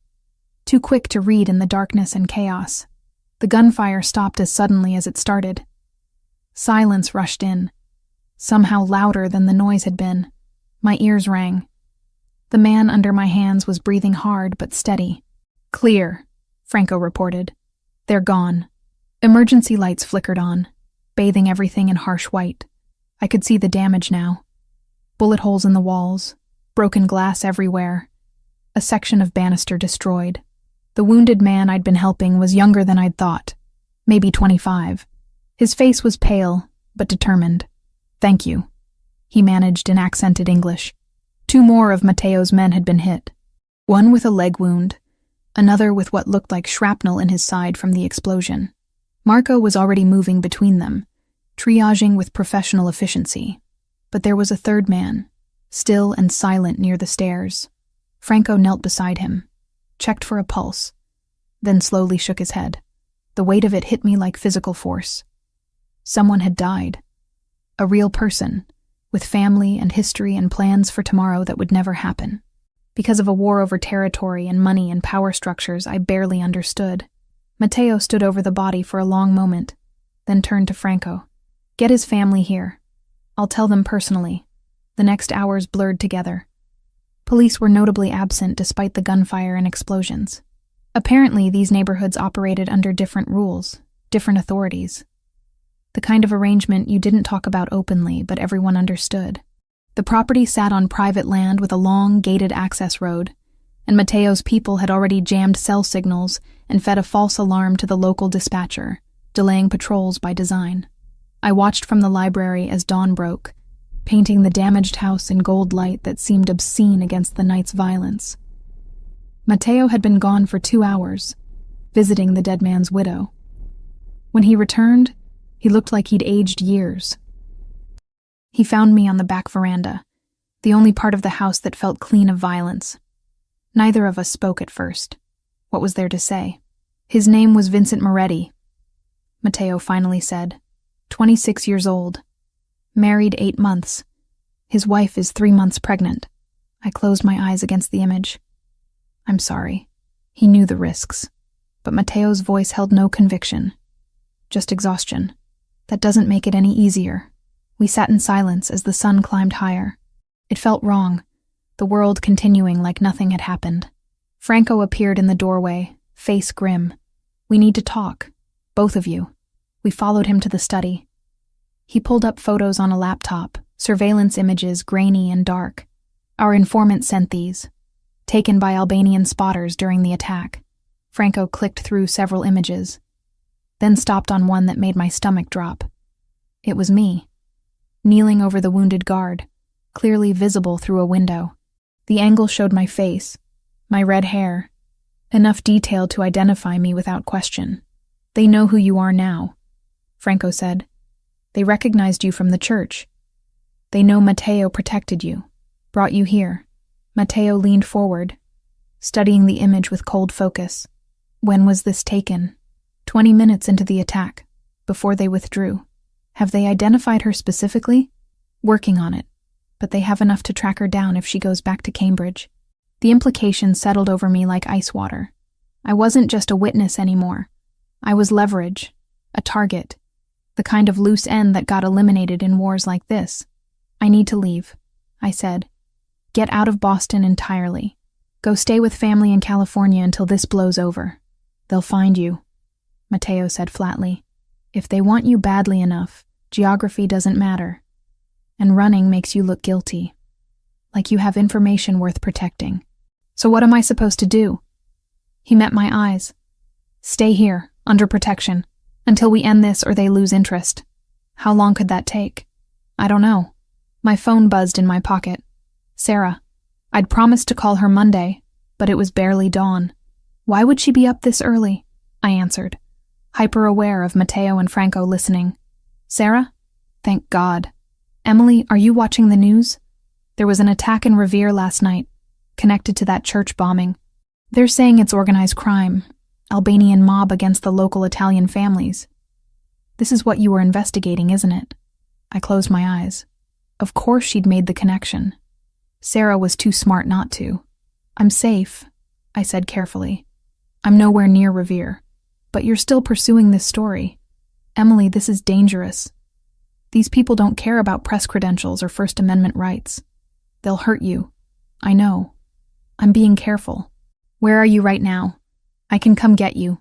Speaker 1: Too quick to read in the darkness and chaos. The gunfire stopped as suddenly as it started. Silence rushed in, somehow louder than the noise had been. My ears rang. The man under my hands was breathing hard but steady. Clear, Franco reported. They're gone. Emergency lights flickered on, bathing everything in harsh white. I could see the damage now. Bullet holes in the walls, broken glass everywhere. A section of banister destroyed. The wounded man I'd been helping was younger than I'd thought, maybe 25. His face was pale, but determined. Thank you, he managed in accented English. 2 more of Matteo's men had been hit. One with a leg wound, another with what looked like shrapnel in his side from the explosion. Marco was already moving between them, triaging with professional efficiency. But there was a 3rd man, still and silent near the stairs. Franco knelt beside him, checked for a pulse, then slowly shook his head. The weight of it hit me like physical force. Someone had died. A real person, with family and history and plans for tomorrow that would never happen. Because of a war over territory and money and power structures I barely understood. Matteo stood over the body for a long moment, then turned to Franco. Get his family here. I'll tell them personally. The next hours blurred together. Police were notably absent despite the gunfire and explosions. Apparently, these neighborhoods operated under different rules, different authorities. The kind of arrangement you didn't talk about openly, but everyone understood. The property sat on private land with a long, gated access road, and Matteo's people had already jammed cell signals and fed a false alarm to the local dispatcher, delaying patrols by design. I watched from the library as dawn broke, painting the damaged house in gold light that seemed obscene against the night's violence. Matteo had been gone for 2 hours, visiting the dead man's widow. When he returned, he looked like he'd aged years. He found me on the back veranda, the only part of the house that felt clean of violence. Neither of us spoke at first. What was there to say? His name was Vincent Moretti, Matteo finally said. 26 years old. Married 8 months. His wife is 3 months pregnant. I closed my eyes against the image. I'm sorry. He knew the risks. But Matteo's voice held no conviction. Just exhaustion. That doesn't make it any easier. We sat in silence as the sun climbed higher. It felt wrong, the world continuing like nothing had happened. Franco appeared in the doorway, face grim. We need to talk. Both of you. We followed him to the study. He pulled up photos on a laptop, surveillance images grainy and dark. Our informant sent these, taken by Albanian spotters during the attack. Franco clicked through several images, then stopped on one that made my stomach drop. It was me, kneeling over the wounded guard, clearly visible through a window. The angle showed my face, my red hair, enough detail to identify me without question. They know who you are now, Franco said. They recognized you from the church. They know Matteo protected you, brought you here. Matteo leaned forward, studying the image with cold focus. When was this taken? 20 minutes into the attack, before they withdrew. Have they identified her specifically? Working on it, but they have enough to track her down if she goes back to Cambridge. The implications settled over me like ice water. I wasn't just a witness anymore. I was leverage, a target, the kind of loose end that got eliminated in wars like this. I need to leave, I said. Get out of Boston entirely. Go stay with family in California until this blows over. They'll find you, Matteo said flatly. If they want you badly enough, geography doesn't matter. And running makes you look guilty. Like you have information worth protecting. So what am I supposed to do? He met my eyes. Stay here, under protection, until we end this or they lose interest. How long could that take? I don't know. My phone buzzed in my pocket. Sarah. I'd promised to call her Monday, but it was barely dawn. Why would she be up this early? I answered, hyper-aware of Matteo and Franco listening. Sarah? Thank God. Emily, are you watching the news? There was an attack in Revere last night, connected to that church bombing. They're saying it's organized crime, Albanian mob against the local Italian families. This is what you were investigating, isn't it? I closed my eyes. Of course she'd made the connection. Sarah was too smart not to. I'm safe, I said carefully. I'm nowhere near Revere. But you're still pursuing this story. Emily, this is dangerous. These people don't care about press credentials or First Amendment rights. They'll hurt you. I know. I'm being careful. Where are you right now? I can come get you.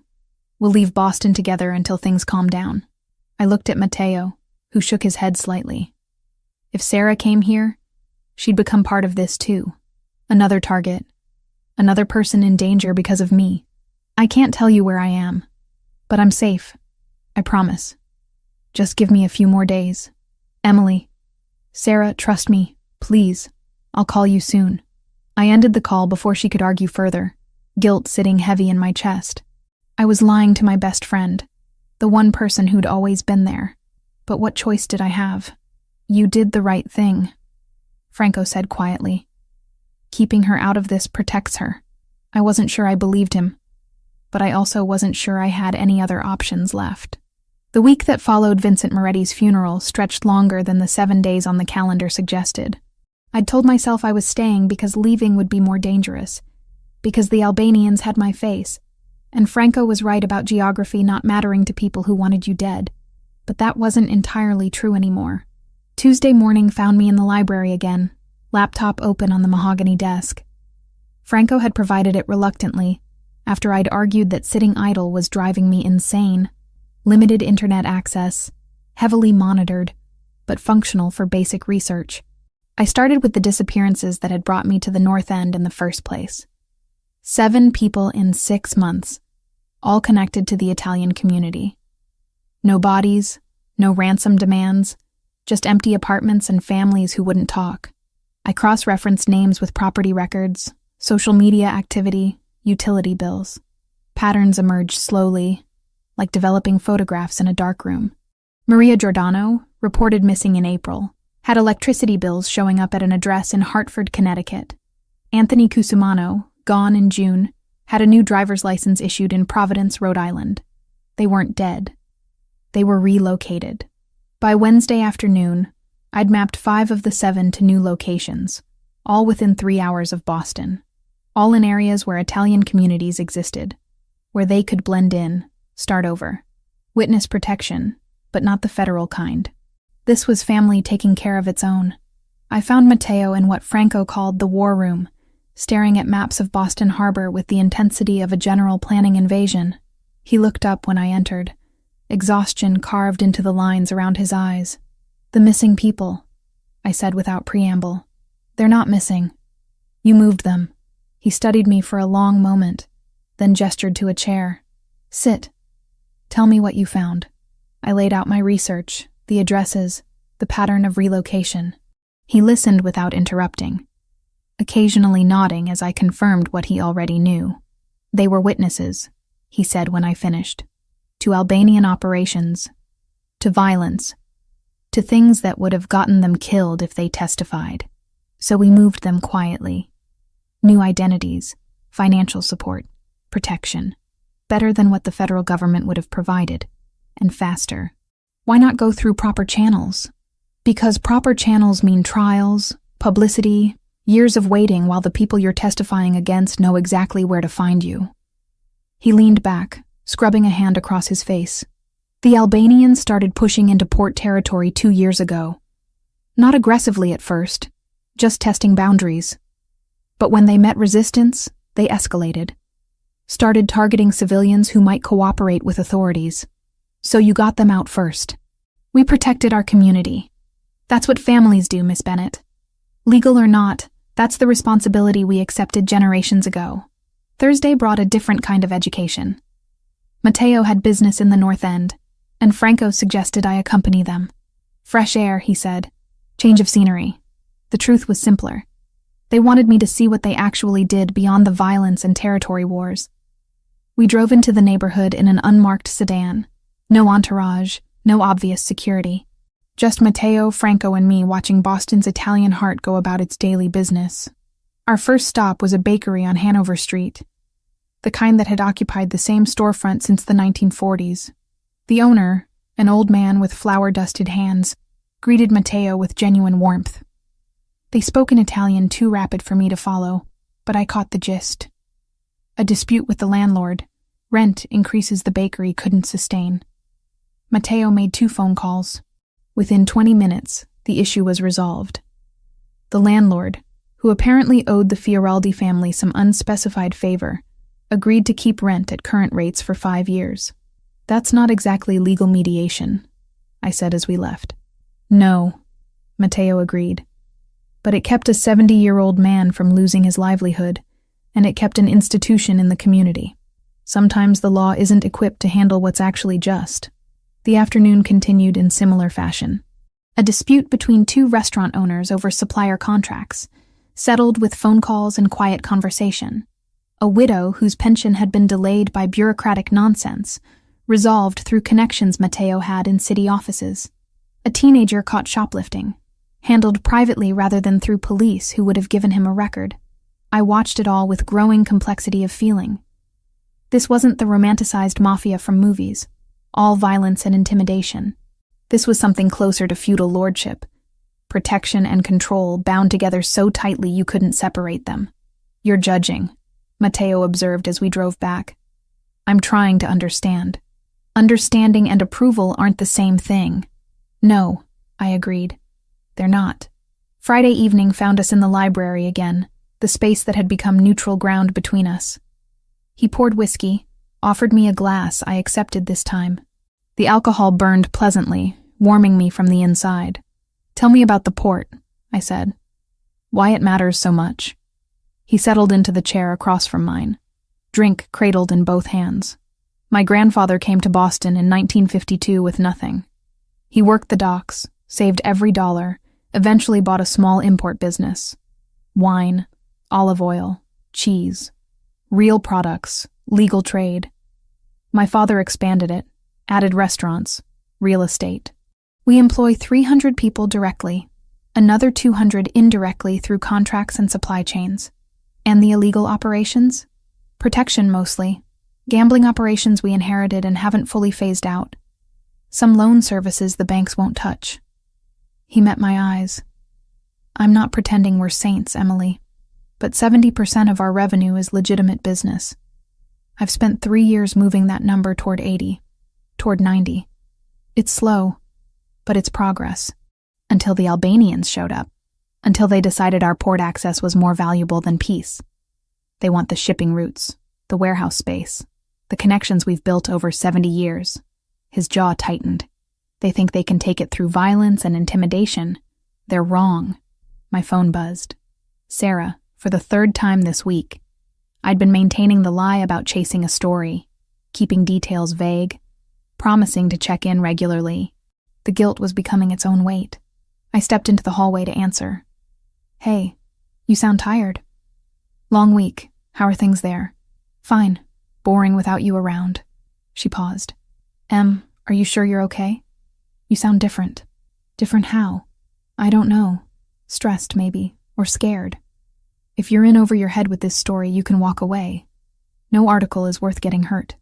Speaker 1: We'll leave Boston together until things calm down. I looked at Matteo, who shook his head slightly. If Sarah came here, she'd become part of this too. Another target. Another person in danger because of me. I can't tell you where I am, but I'm safe. I promise. Just give me a few more days. Emily. Sarah, trust me, please. I'll call you soon. I ended the call before she could argue further, guilt sitting heavy in my chest. I was lying to my best friend, the one person who'd always been there. But what choice did I have? You did the right thing, Franco said quietly. Keeping her out of this protects her. I wasn't sure I believed him, but I also wasn't sure I had any other options left. The week that followed Vincent Moretti's funeral stretched longer than the 7 days on the calendar suggested. I'd told myself I was staying because leaving would be more dangerous, because the Albanians had my face, and Franco was right about geography not mattering to people who wanted you dead. But that wasn't entirely true anymore. Tuesday morning found me in the library again, laptop open on the mahogany desk. Franco had provided it reluctantly, after I'd argued that sitting idle was driving me insane. Limited internet access, heavily monitored, but functional for basic research. I started with the disappearances that had brought me to the North End in the first place. 7 people in 6 months, all connected to the Italian community. No bodies, no ransom demands, just empty apartments and families who wouldn't talk. I cross-referenced names with property records, social media activity, utility bills. Patterns emerged slowly, like developing photographs in a darkroom. Maria Giordano, reported missing in April, had electricity bills showing up at an address in Hartford, Connecticut. Anthony Cusumano, gone in June, had a new driver's license issued in Providence, Rhode Island. They weren't dead. They were relocated. By Wednesday afternoon, I'd mapped 5 of the 7 to new locations, all within 3 hours of Boston, all in areas where Italian communities existed, where they could blend in, start over. Witness protection, but not the federal kind. This was family taking care of its own. I found Matteo in what Franco called the war room, staring at maps of Boston Harbor with the intensity of a general planning invasion. He looked up when I entered, exhaustion carved into the lines around his eyes. "The missing people," I said without preamble. "They're not missing. You moved them." He studied me for a long moment, then gestured to a chair. "Sit. Tell me what you found." I laid out my research, the addresses, the pattern of relocation. He listened without interrupting, occasionally nodding as I confirmed what he already knew. "They were witnesses," he said when I finished, "to Albanian operations, to violence, to things that would have gotten them killed if they testified. So we moved them quietly. New identities, financial support, protection. Better than what the federal government would have provided, and faster. Why not go through proper channels? Because proper channels mean trials, publicity, years of waiting while the people you're testifying against know exactly where to find you." He leaned back, scrubbing a hand across his face. "The Albanians started pushing into port territory 2 years ago. Not aggressively at first, just testing boundaries. But when they met resistance, they escalated. Started targeting civilians who might cooperate with authorities. So you got them out first. We protected our community. That's what families do, Miss Bennett. Legal or not, that's the responsibility we accepted generations ago." Thursday brought a different kind of education. Matteo had business in the North End, and Franco suggested I accompany them. "Fresh air," he said. "Change of scenery." The truth was simpler. They wanted me to see what they actually did beyond the violence and territory wars. We drove into the neighborhood in an unmarked sedan. No entourage, no obvious security. Just Matteo, Franco, and me watching Boston's Italian heart go about its daily business. Our first stop was a bakery on Hanover Street, the kind that had occupied the same storefront since the 1940s. The owner, an old man with flour-dusted hands, greeted Matteo with genuine warmth. They spoke in Italian too rapid for me to follow, but I caught the gist. A dispute with the landlord. Rent increases the bakery couldn't sustain. Matteo made 2 phone calls. Within 20 minutes, the issue was resolved. The landlord, who apparently owed the Fioraldi family some unspecified favor, agreed to keep rent at current rates for 5 years. "That's not exactly legal mediation," I said as we left. "No," Matteo agreed. "But it kept a 70-year-old man from losing his livelihood, and it kept an institution in the community. Sometimes the law isn't equipped to handle what's actually just." The afternoon continued in similar fashion. A dispute between 2 restaurant owners over supplier contracts, settled with phone calls and quiet conversation. A widow whose pension had been delayed by bureaucratic nonsense, resolved through connections Matteo had in city offices. A teenager caught shoplifting, handled privately rather than through police who would have given him a record. I watched it all with growing complexity of feeling. This wasn't the romanticized mafia from movies, all violence and intimidation. This was something closer to feudal lordship, protection and control bound together so tightly you couldn't separate them. "You're judging," Matteo observed as we drove back. "I'm trying to understand." "Understanding and approval aren't the same thing." "No," I agreed. "They're not." Friday evening found us in the library again, the space that had become neutral ground between us. He poured whiskey, offered me a glass I accepted this time. The alcohol burned pleasantly, warming me from the inside. "Tell me about the port," I said. "Why it matters so much." He settled into the chair across from mine, drink cradled in both hands. "My grandfather came to Boston in 1952 with nothing. He worked the docks, saved every dollar, eventually bought a small import business. Wine, olive oil, cheese. Real products, legal trade. My father expanded it, added restaurants, real estate. We employ 300 people directly, another 200 indirectly through contracts and supply chains. And the illegal operations? Protection, mostly. Gambling operations we inherited and haven't fully phased out. Some loan services the banks won't touch. He met my eyes. I'm not pretending we're saints, Emily, but 70% of our revenue is legitimate business. I've spent 3 years moving that number toward 80, toward 90. It's slow, but it's progress. Until the Albanians showed up. Until they decided our port access was more valuable than peace. They want the shipping routes, the warehouse space, the connections we've built over 70 years. His jaw tightened. They think they can take it through violence and intimidation. They're wrong. My phone buzzed. Sarah, for the 3rd time this week. I'd been maintaining the lie about chasing a story, keeping details vague, promising to check in regularly. The guilt was becoming its own weight. I stepped into the hallway to answer. Hey, you sound tired. Long week. How are things there? Fine. Boring without you around. She paused. Are you sure you're okay? You sound different. Different how? I don't know. Stressed, maybe, or scared. If you're in over your head with this story, you can walk away. No article is worth getting hurt.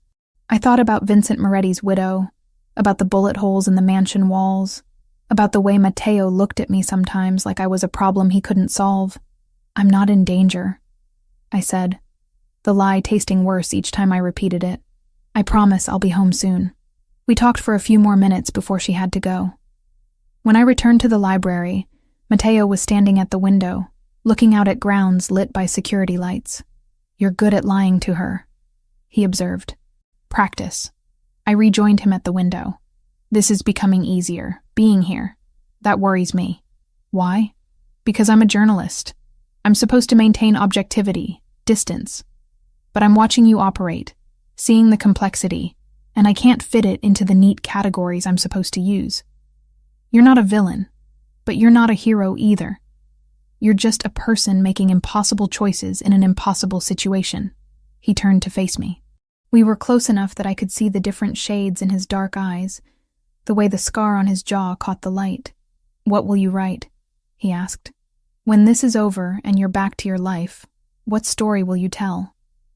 Speaker 1: I thought about Vincent Moretti's widow, about the bullet holes in the mansion walls, about the way Matteo looked at me sometimes like I was a problem he couldn't solve. I'm not in danger, I said, the lie tasting worse each time I repeated it. I promise I'll be home soon. We talked for a few more minutes before she had to go. When I returned to the library, Matteo was standing at the window, looking out at grounds lit by security lights. You're good at lying to her, he observed. Practice. I rejoined him at the window. This is becoming easier, being here. That worries me. Why? Because I'm a journalist. I'm supposed to maintain objectivity, distance. But I'm watching you operate, seeing the complexity, and I can't fit it into the neat categories I'm supposed to use. You're not a villain, but you're not a hero either. You're just a person making impossible choices in an impossible situation. He turned to face me. We were close enough that I could see the different shades in his dark eyes, the way the scar on his jaw caught the light. What will you write? He asked. When this is over and you're back to your life, what story will you tell?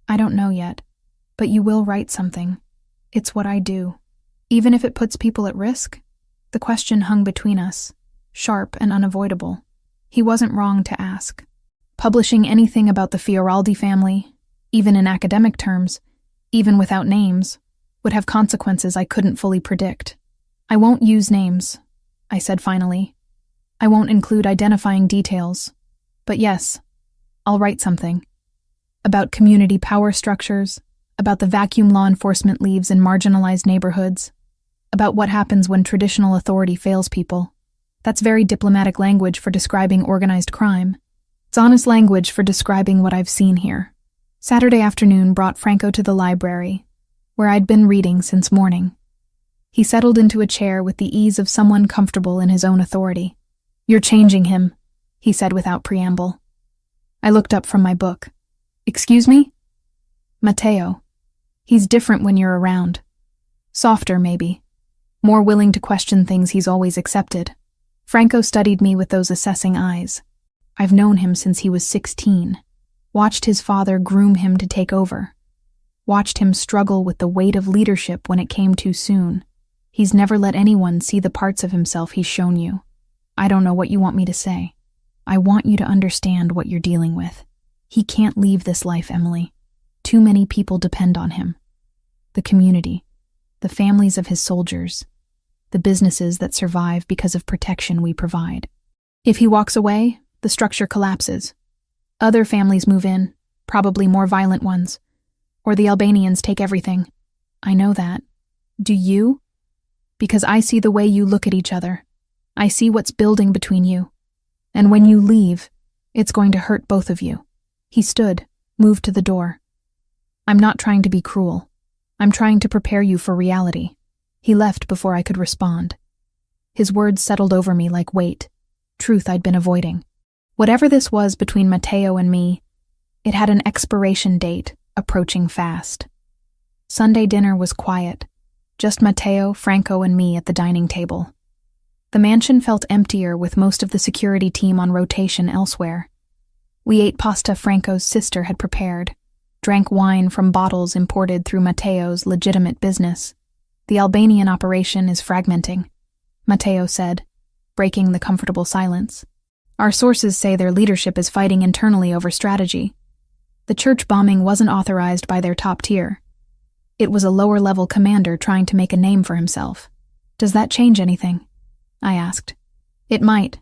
Speaker 1: I don't know yet, but you will write something. It's what I do. Even if it puts people at risk? The question hung between us, sharp and unavoidable. He wasn't wrong to ask. Publishing anything about the Fioraldi family, even in academic terms, even without names, would have consequences I couldn't fully predict. I won't use names, I said finally. I won't include identifying details. But yes, I'll write something. About community power structures, about the vacuum law enforcement leaves in marginalized neighborhoods, about what happens when traditional authority fails people. That's very diplomatic language for describing organized crime. It's honest language for describing what I've seen here. Saturday afternoon brought Franco to the library, where I'd been reading since morning. He settled into a chair with the ease of someone comfortable in his own authority. You're changing him, he said without preamble. I looked up from my book. Excuse me? Matteo. He's different when you're around. Softer, maybe. More willing to question things he's always accepted. Franco studied me with those assessing eyes. I've known him since he was 16. Watched his father groom him to take over. Watched him struggle with the weight of leadership when it came too soon. He's never let anyone see the parts of himself he's shown you. I don't know what you want me to say. I want you to understand what you're dealing with. He can't leave this life, Emily. Too many people depend on him. The community, the families of his soldiers, the businesses that survive because of protection we provide. If he walks away, the structure collapses. Other families move in, probably more violent ones. Or the Albanians take everything. I know that. Do you? Because I see the way you look at each other. I see what's building between you. And when you leave, it's going to hurt both of you. He stood, moved to the door. I'm not trying to be cruel. I'm trying to prepare you for reality. He left before I could respond. His words settled over me like weight, truth I'd been avoiding. Whatever this was between Matteo and me, it had an expiration date, approaching fast. Sunday dinner was quiet, just Matteo, Franco, and me at the dining table. The mansion felt emptier with most of the security team on rotation elsewhere. We ate pasta Franco's sister had prepared, drank wine from bottles imported through Matteo's legitimate business. The Albanian operation is fragmenting, Matteo said, breaking the comfortable silence. Our sources say their leadership is fighting internally over strategy. The church bombing wasn't authorized by their top tier. It was a lower-level commander trying to make a name for himself. Does that change anything? I asked. It might.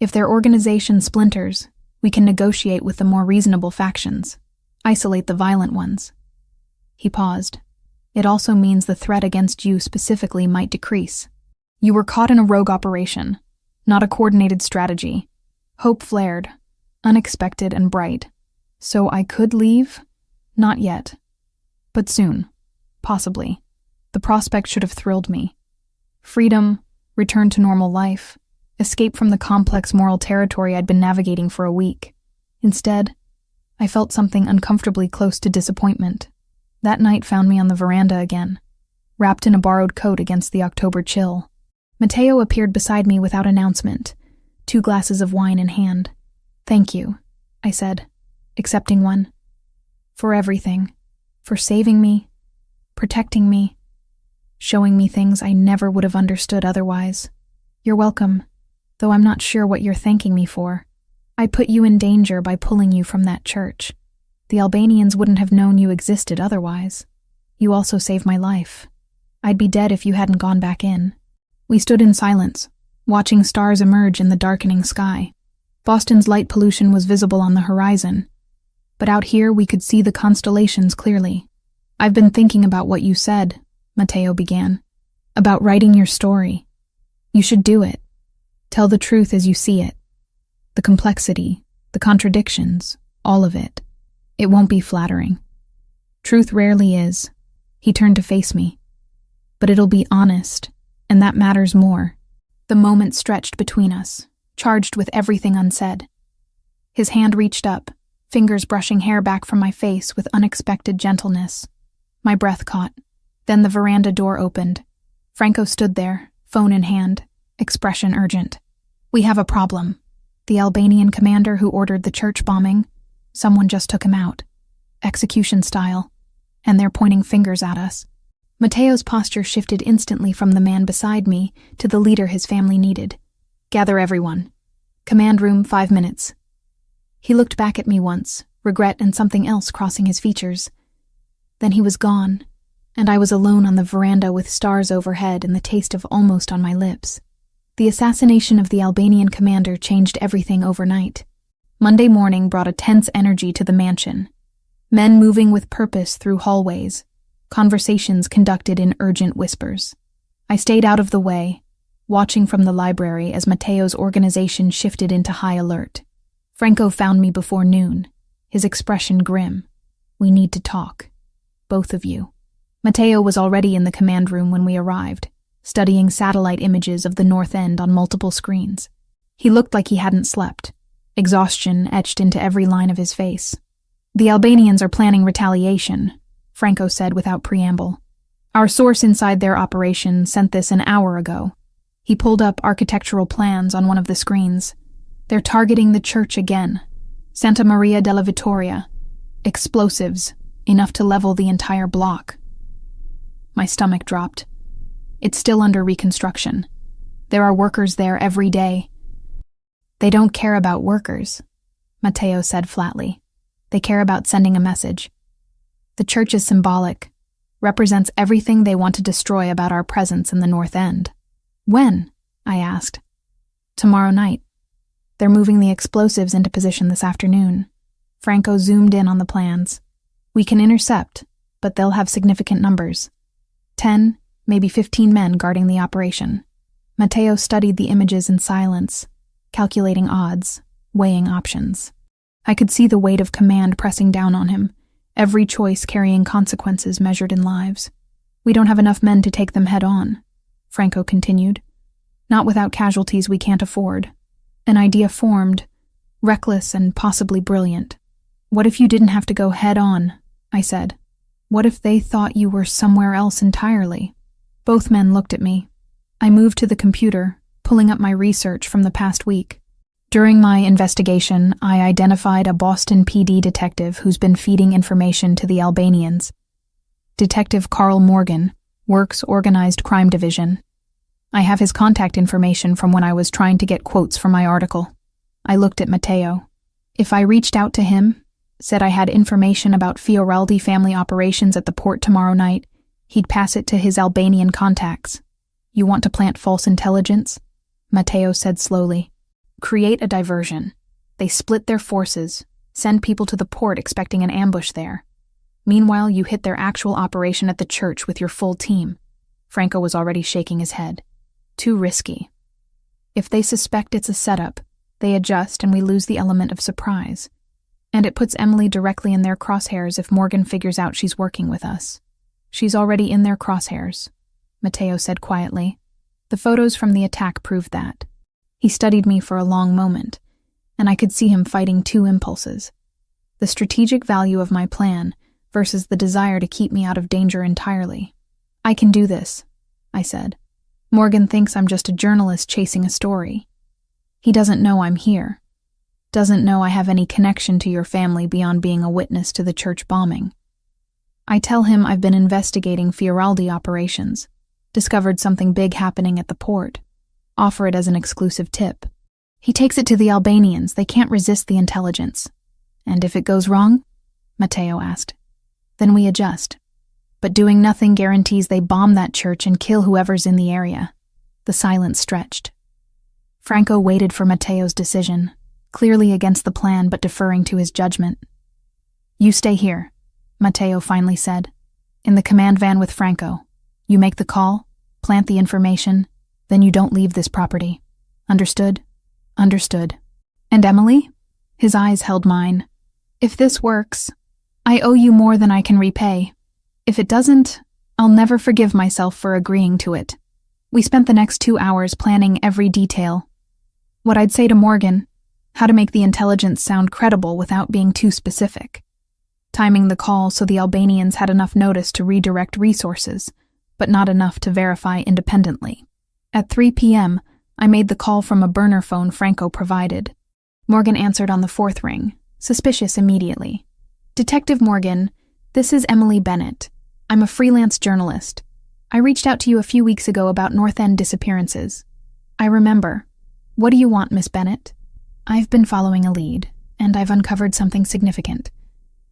Speaker 1: If their organization splinters, we can negotiate with the more reasonable factions, isolate the violent ones. He paused. It also means the threat against you specifically might decrease. You were caught in a rogue operation, not a coordinated strategy. Hope flared, unexpected and bright. So I could leave? Not yet. But soon. Possibly. The prospect should have thrilled me. Freedom, return to normal life, escape from the complex moral territory I'd been navigating for a week. Instead, I felt something uncomfortably close to disappointment. That night found me on the veranda again, wrapped in a borrowed coat against the October chill. Matteo appeared beside me without announcement, 2 glasses of wine in hand. Thank you, I said, accepting one. For everything. For saving me, protecting me, showing me things I never would have understood otherwise. You're welcome, though I'm not sure what you're thanking me for. I put you in danger by pulling you from that church. The Albanians wouldn't have known you existed otherwise. You also saved my life. I'd be dead if you hadn't gone back in. We stood in silence, watching stars emerge in the darkening sky. Boston's light pollution was visible on the horizon, but out here we could see the constellations clearly. I've been thinking about what you said, Matteo began, about writing your story. You should do it. Tell the truth as you see it. The complexity, the contradictions, all of it. It won't be flattering. Truth rarely is. He turned to face me. But it'll be honest, and that matters more. The moment stretched between us, charged with everything unsaid. His hand reached up, fingers brushing hair back from my face with unexpected gentleness. My breath caught. Then the veranda door opened. Franco stood there, phone in hand, expression urgent. We have a problem. The Albanian commander who ordered the church bombing, someone just took him out. Execution style. And they're pointing fingers at us. Matteo's posture shifted instantly from the man beside me to the leader his family needed. Gather everyone. Command room, 5 minutes. He looked back at me once, regret and something else crossing his features. Then he was gone, and I was alone on the veranda with stars overhead and the taste of almost on my lips. The assassination of the Albanian commander changed everything overnight. Monday morning brought a tense energy to the mansion. Men moving with purpose through hallways, conversations conducted in urgent whispers. I stayed out of the way, watching from the library as Matteo's organization shifted into high alert. Franco found me before noon, his expression grim. We need to talk. Both of you. Matteo was already in the command room when we arrived, studying satellite images of the North End on multiple screens. He looked like he hadn't slept, exhaustion etched into every line of his face. The Albanians are planning retaliation, Franco said without preamble. Our source inside their operation sent this an hour ago. He pulled up architectural plans on one of the screens. They're targeting the church again. Santa Maria della Vittoria. Explosives, enough to level the entire block. My stomach dropped. It's still under reconstruction. There are workers there every day. They don't care about workers, Matteo said flatly. They care about sending a message. The church is symbolic, represents everything they want to destroy about our presence in the North End. When? I asked. Tomorrow night. They're moving the explosives into position this afternoon. Franco zoomed in on the plans. We can intercept, but they'll have significant numbers. 10, maybe 15 men guarding the operation. Matteo studied the images in silence, calculating odds, weighing options. I could see the weight of command pressing down on him, every choice carrying consequences measured in lives. We don't have enough men to take them head on, Franco continued. Not without casualties we can't afford. An idea formed, reckless and possibly brilliant. What if you didn't have to go head on? I said. What if they thought you were somewhere else entirely? Both men looked at me. I moved to the computer, pulling up my research from the past week. During my investigation, I identified a Boston PD detective who's been feeding information to the Albanians. Detective Carl Morgan, works Organized Crime Division. I have his contact information from when I was trying to get quotes for my article. I looked at Matteo. If I reached out to him, said I had information about Fioraldi family operations at the port tomorrow night, he'd pass it to his Albanian contacts. You want to plant false intelligence? Matteo said slowly. Create a diversion. They split their forces, send people to the port expecting an ambush there. Meanwhile, you hit their actual operation at the church with your full team. Franco was already shaking his head. Too risky. If they suspect it's a setup, they adjust and we lose the element of surprise. And it puts Emily directly in their crosshairs if Morgan figures out she's working with us. She's already in their crosshairs, Matteo said quietly. The photos from the attack proved that. He studied me for a long moment, and I could see him fighting two impulses. The strategic value of my plan versus the desire to keep me out of danger entirely. I can do this, I said. Morgan thinks I'm just a journalist chasing a story. He doesn't know I'm here. Doesn't know I have any connection to your family beyond being a witness to the church bombing. I tell him I've been investigating Fioraldi operations, discovered something big happening at the port, offer it as an exclusive tip. He takes it to the Albanians. They can't resist the intelligence. And if it goes wrong? Matteo asked. Then we adjust. But doing nothing guarantees they bomb that church and kill whoever's in the area. The silence stretched. Franco waited for Matteo's decision, clearly against the plan but deferring to his judgment. You stay here, Matteo finally said. In the command van with Franco. You make the call, plant the information, then you don't leave this property. Understood? Understood. And Emily? His eyes held mine. If this works, I owe you more than I can repay. If it doesn't, I'll never forgive myself for agreeing to it. We spent the next 2 hours planning every detail. What I'd say to Morgan, how to make the intelligence sound credible without being too specific. Timing the call so the Albanians had enough notice to redirect resources, but not enough to verify independently. At 3 p.m., I made the call from a burner phone Franco provided. Morgan answered on the 4th ring, suspicious immediately. Detective Morgan, this is Emily Bennett. I'm a freelance journalist. I reached out to you a few weeks ago about North End disappearances. I remember. What do you want, Miss Bennett? I've been following a lead, and I've uncovered something significant.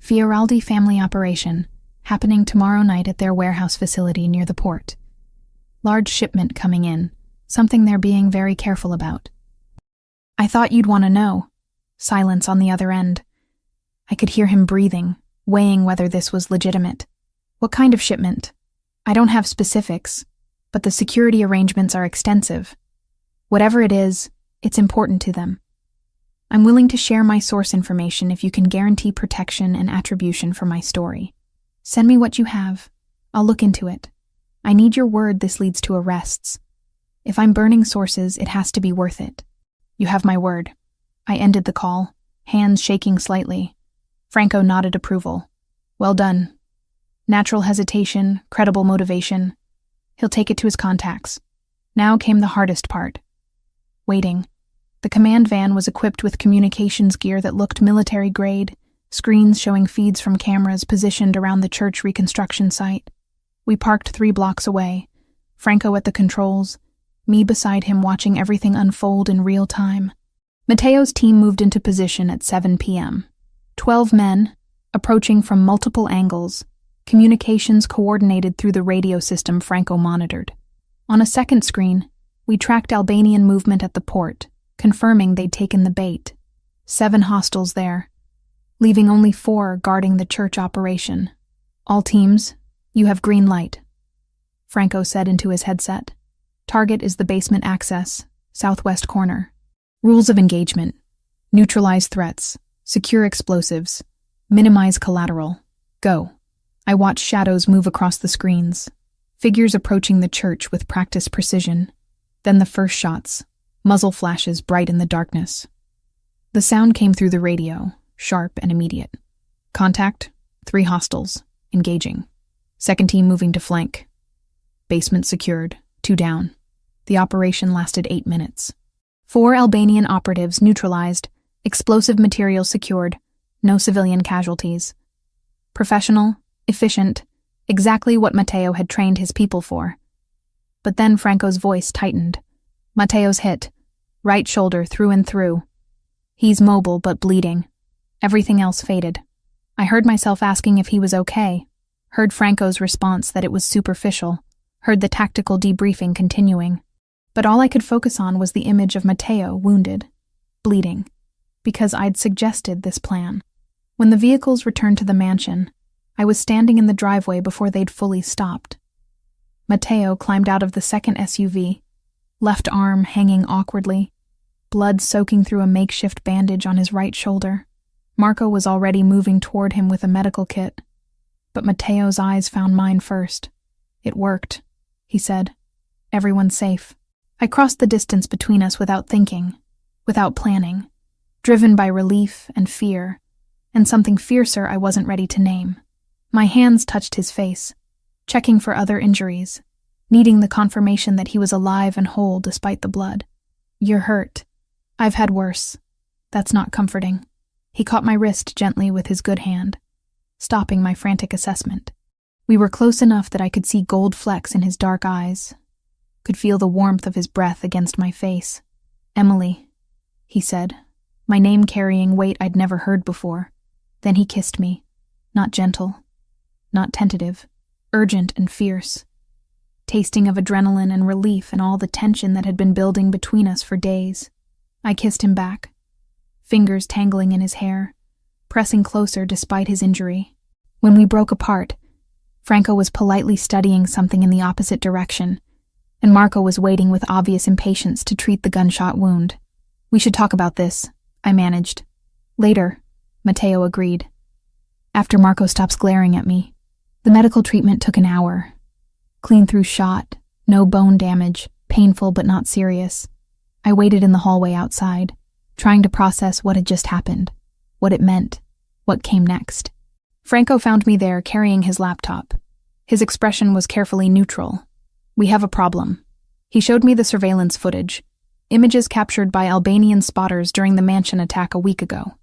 Speaker 1: Fioraldi family operation, happening tomorrow night at their warehouse facility near the port. Large shipment coming in, something they're being very careful about. I thought you'd want to know. Silence on the other end. I could hear him breathing, weighing whether this was legitimate. What kind of shipment? I don't have specifics, but the security arrangements are extensive. Whatever it is, it's important to them. I'm willing to share my source information if you can guarantee protection and attribution for my story. Send me what you have. I'll look into it. I need your word this leads to arrests. If I'm burning sources, it has to be worth it. You have my word. I ended the call, hands shaking slightly. Franco nodded approval. Well done. Natural hesitation, credible motivation. He'll take it to his contacts. Now came the hardest part. Waiting. The command van was equipped with communications gear that looked military-grade, screens showing feeds from cameras positioned around the church reconstruction site. We parked 3 blocks away, Franco at the controls, me beside him watching everything unfold in real time. Matteo's team moved into position at 7 p.m. 12 men, approaching from multiple angles, communications coordinated through the radio system Franco monitored. On a second screen, we tracked Albanian movement at the port, confirming they'd taken the bait. 7 hostiles there, leaving only 4 guarding the church operation. All teams, you have green light, Franco said into his headset. Target is the basement access, southwest corner. Rules of engagement: neutralize threats, secure explosives, minimize collateral. Go. I watched shadows move across the screens, figures approaching the church with practiced precision. Then the first shots, muzzle flashes bright in the darkness. The sound came through the radio, sharp and immediate. Contact, 3 hostiles, engaging. Second team moving to flank. Basement secured, 2 down. The operation lasted 8 minutes. 4 Albanian operatives neutralized, explosive materials secured, no civilian casualties. Professional, efficient, exactly what Matteo had trained his people for. But then Franco's voice tightened. Matteo's hit, right shoulder through and through. He's mobile but bleeding. Everything else faded. I heard myself asking if he was okay, heard Franco's response that it was superficial, heard the tactical debriefing continuing. But all I could focus on was the image of Matteo wounded, bleeding, because I'd suggested this plan. When the vehicles returned to the mansion, I was standing in the driveway before they'd fully stopped. Matteo climbed out of the second SUV, left arm hanging awkwardly, blood soaking through a makeshift bandage on his right shoulder. Marco was already moving toward him with a medical kit. But Matteo's eyes found mine first. "It worked," he said. "Everyone's safe." I crossed the distance between us without thinking, without planning, driven by relief and fear, and something fiercer I wasn't ready to name. My hands touched his face, checking for other injuries, needing the confirmation that he was alive and whole despite the blood. "You're hurt. I've had worse. That's not comforting." He caught my wrist gently with his good hand, stopping my frantic assessment. We were close enough that I could see gold flecks in his dark eyes, could feel the warmth of his breath against my face. "Emily," he said, my name carrying weight I'd never heard before. Then he kissed me, not gentle, not tentative, urgent and fierce, tasting of adrenaline and relief and all the tension that had been building between us for days. I kissed him back, fingers tangling in his hair, pressing closer despite his injury. When we broke apart, Franco was politely studying something in the opposite direction, and Marco was waiting with obvious impatience to treat the gunshot wound. "We should talk about this," I managed. "Later," Matteo agreed. After Marco stops glaring at me. The medical treatment took an hour. Clean through shot, no bone damage, painful but not serious. I waited in the hallway outside, trying to process what had just happened, what it meant, what came next. Franco found me there carrying his laptop. His expression was carefully neutral. "We have a problem." He showed me the surveillance footage, images captured by Albanian spotters during the mansion attack a week ago.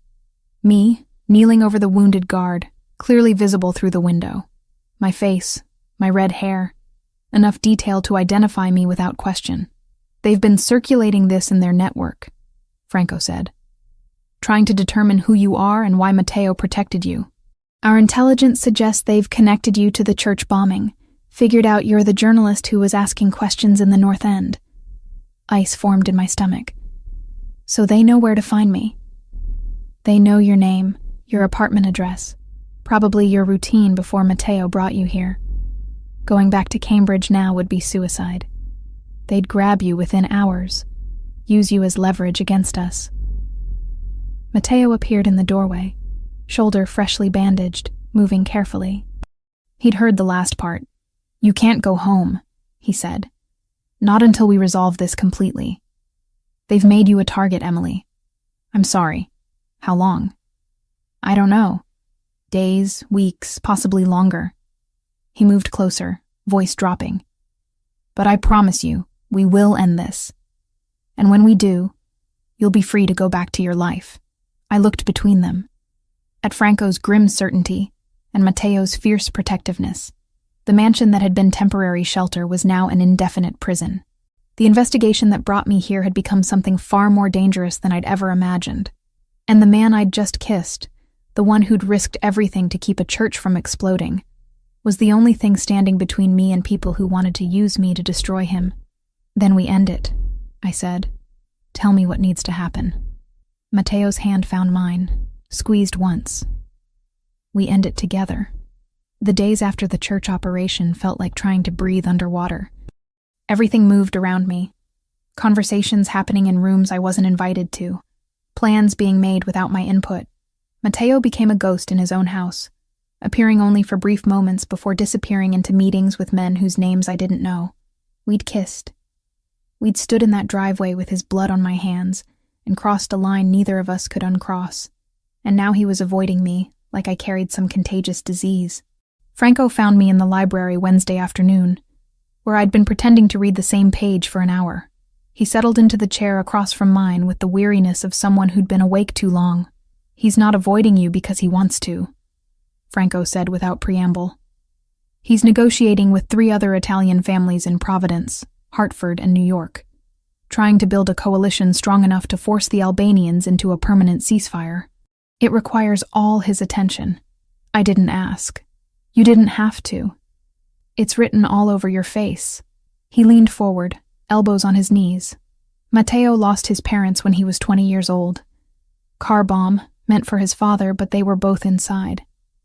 Speaker 1: Me, kneeling over the wounded guard, clearly visible through the window. My face, my red hair, enough detail to identify me without question. "They've been circulating this in their network," Franco said, "trying to determine who you are and why Matteo protected you. Our intelligence suggests they've connected you to the church bombing, figured out you're the journalist who was asking questions in the North End." Ice formed in my stomach. "So they know where to find me. They know your name, your apartment address, probably your routine before Matteo brought you here. Going back to Cambridge now would be suicide. They'd grab you within hours, use you as leverage against us." Matteo appeared in the doorway, shoulder freshly bandaged, moving carefully. He'd heard the last part. "You can't go home," he said. "Not until we resolve this completely. They've made you a target, Emily. I'm sorry. How long?" "I don't know. Days, weeks, possibly longer." He moved closer, voice dropping. "But I promise you, we will end this. And when we do, you'll be free to go back to your life." I looked between them, at Franco's grim certainty and Matteo's fierce protectiveness. The mansion that had been temporary shelter was now an indefinite prison. The investigation that brought me here had become something far more dangerous than I'd ever imagined. And the man I'd just kissed, the one who'd risked everything to keep a church from exploding, was the only thing standing between me and people who wanted to use me to destroy him. "Then we end it," I said. "Tell me what needs to happen." Matteo's hand found mine, squeezed once. We end it together. The days after the church operation felt like trying to breathe underwater. Everything moved around me. Conversations happening in rooms I wasn't invited to. Plans being made without my input. Matteo became a ghost in his own house, appearing only for brief moments before disappearing into meetings with men whose names I didn't know. We'd kissed. We'd stood in that driveway with his blood on my hands and crossed a line neither of us could uncross. And now he was avoiding me, like I carried some contagious disease. Franco found me in the library Wednesday afternoon, where I'd been pretending to read the same page for an hour. He settled into the chair across from mine with the weariness of someone who'd been awake too long. "He's not avoiding you because he wants to," Franco said without preamble. "He's negotiating with 3 other Italian families in Providence, Hartford, and New York, trying to build a coalition strong enough to force the Albanians into a permanent ceasefire. It requires all his attention. I didn't ask. You didn't have to. It's written all over your face." He leaned forward, elbows on his knees. "Matteo lost his parents when he was 20 years old. Car bomb, meant for his father, but they were both inside.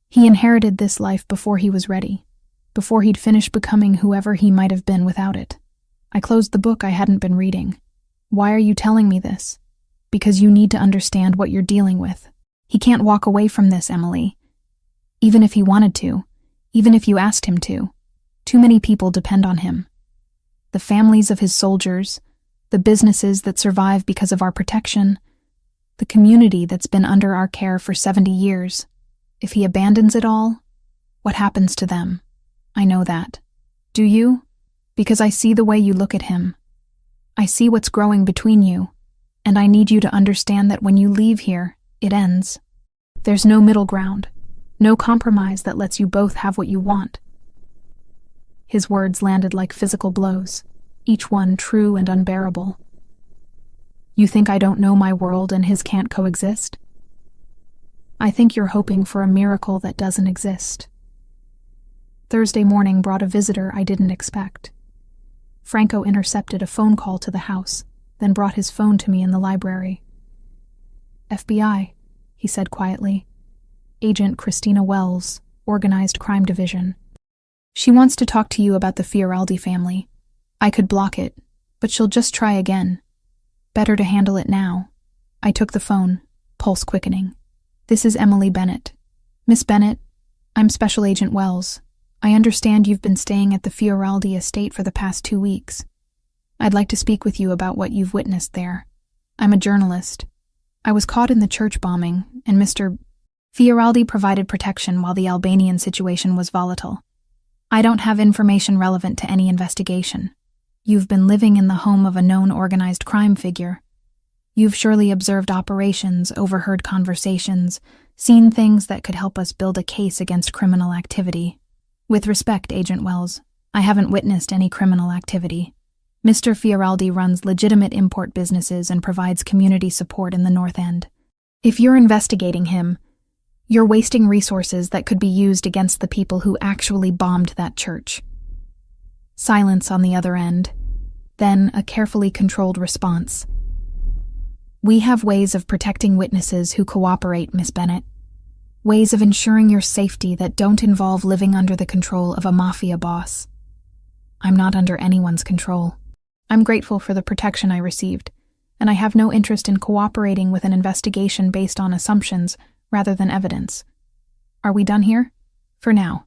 Speaker 1: He inherited this life before he was ready, before he'd finished becoming whoever he might have been without it. I closed the book I hadn't been reading. Why are you telling me this? Because you need to understand what you're dealing with. He can't walk away from this, Emily. Even if he wanted to, even if you asked him to. Too many people depend on him. The families of his soldiers, the businesses that survive because of our protection, the community that's been under our care for 70 years. If he abandons it all, what happens to them? I know that. Do you? Because I see the way you look at him. I see what's growing between you, and I need you to understand that when you leave here, it ends. There's no middle ground, no compromise that lets you both have what you want." His words landed like physical blows, each one true and unbearable. "You think I don't know my world and his can't coexist? I think you're hoping for a miracle that doesn't exist." Thursday morning brought a visitor I didn't expect. Franco intercepted a phone call to the house, then brought his phone to me in the library. "FBI," he said quietly. "Agent Christina Wells, Organized Crime Division. She wants to talk to you about the Fioraldi family. I could block it, but she'll just try again. Better to handle it now." I took the phone, pulse quickening. "This is Emily Bennett. Miss Bennett, I'm Special Agent Wells. I understand you've been staying at the Fioraldi estate for the past 2 weeks. I'd like to speak with you about what you've witnessed there. I'm a journalist. I was caught in the church bombing, and Mr. Fioraldi provided protection while the Albanian situation was volatile. I don't have information relevant to any investigation. You've been living in the home of a known organized crime figure. You've surely observed operations, overheard conversations, seen things that could help us build a case against criminal activity. With respect, Agent Wells, I haven't witnessed any criminal activity. Mr. Fioraldi runs legitimate import businesses and provides community support in the North End. If you're investigating him, you're wasting resources that could be used against the people who actually bombed that church." Silence on the other end, then a carefully controlled response. "We have ways of protecting witnesses who cooperate, Miss Bennett. Ways of ensuring your safety that don't involve living under the control of a mafia boss. I'm not under anyone's control. I'm grateful for the protection I received, and I have no interest in cooperating with an investigation based on assumptions rather than evidence. Are we done here? For now.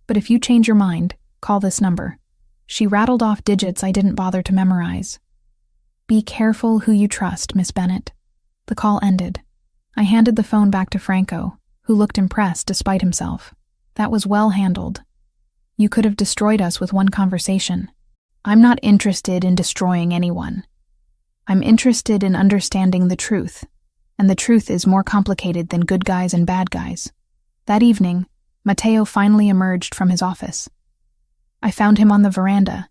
Speaker 1: But if you change your mind, call this number." She rattled off digits I didn't bother to memorize. "Be careful who you trust, Miss Bennett." The call ended. I handed the phone back to Franco, who looked impressed despite himself. "That was well handled. You could have destroyed us with one conversation. I'm not interested in destroying anyone. I'm interested in understanding the truth, and the truth is more complicated than good guys and bad guys." That evening, Matteo finally emerged from his office. I found him on the veranda,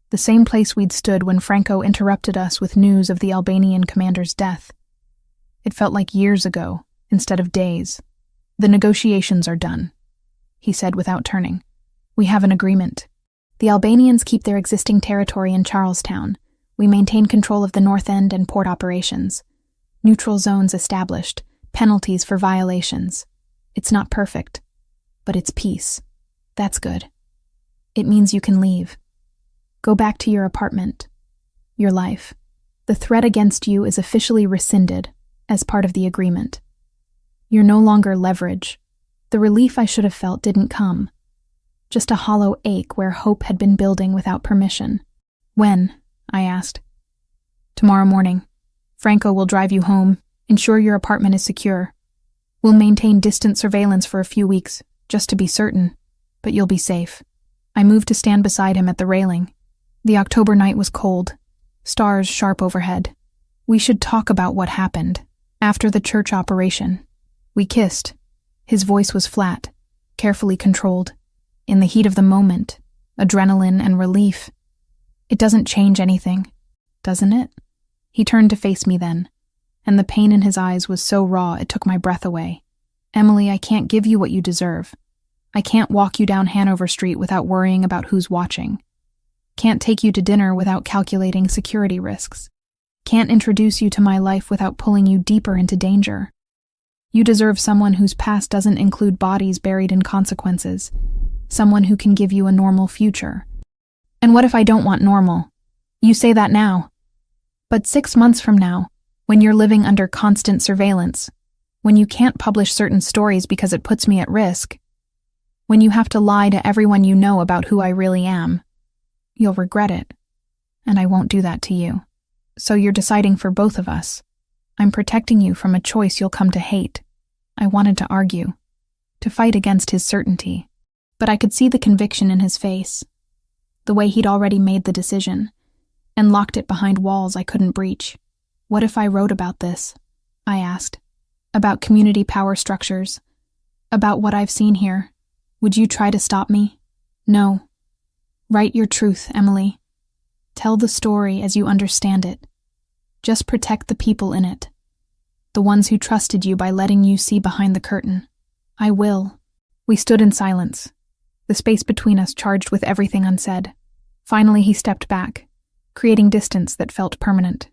Speaker 1: the same place we'd stood when Franco interrupted us with news of the Albanian commander's death. It felt like years ago, instead of days. "The negotiations are done," he said without turning. "We have an agreement. The Albanians keep their existing territory in Charlestown. We maintain control of the North End and port operations. Neutral zones established, penalties for violations. It's not perfect, but it's peace. That's good. It means you can leave. Go back to your apartment, your life. The threat against you is officially rescinded as part of the agreement. You're no longer leverage. The relief I should have felt didn't come. Just a hollow ache where hope had been building without permission." "When?" I asked. "Tomorrow morning. Franco will drive you home, ensure your apartment is secure. We'll maintain distant surveillance for a few weeks, just to be certain, but you'll be safe." I moved to stand beside him at the railing. The October night was cold. Stars sharp overhead. We should talk about what happened. After the church operation. We kissed. His voice was flat, carefully controlled. In the heat of the moment, adrenaline and relief. It doesn't change anything, doesn't it? He turned to face me then, and the pain in his eyes was so raw it took my breath away. Emily, I can't give you what you deserve. I can't walk you down Hanover Street without worrying about who's watching. Can't take you to dinner without calculating security risks. Can't introduce you to my life without pulling you deeper into danger. You deserve someone whose past doesn't include bodies buried in consequences. Someone who can give you a normal future. And what if I don't want normal? You say that now. But 6 months from now, when you're living under constant surveillance, when you can't publish certain stories because it puts me at risk, when you have to lie to everyone you know about who I really am, you'll regret it. And I won't do that to you. So you're deciding for both of us. I'm protecting you from a choice you'll come to hate. I wanted to argue, to fight against his certainty. But I could see the conviction in his face, the way he'd already made the decision, and locked it behind walls I couldn't breach. What if I wrote about this? I asked. About community power structures. About what I've seen here. Would you try to stop me? No. Write your truth, Emily. Tell the story as you understand it. Just protect the people in it. The ones who trusted you by letting you see behind the curtain. I will. We stood in silence, the space between us charged with everything unsaid. Finally, he stepped back, creating distance that felt permanent.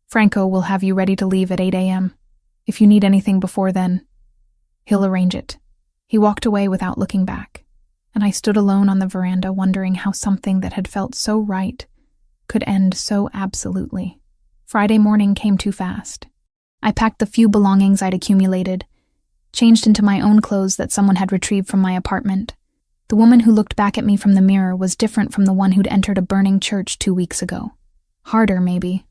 Speaker 1: Franco will have you ready to leave at 8 a.m. If you need anything before then, he'll arrange it. He walked away without looking back, and I stood alone on the veranda wondering how something that had felt so right could end so absolutely. Friday morning came too fast. I packed the few belongings I'd accumulated, changed into my own clothes that someone had retrieved from my apartment. The woman who looked back at me from the mirror was different from the one who'd entered a burning church 2 weeks ago. Harder, maybe.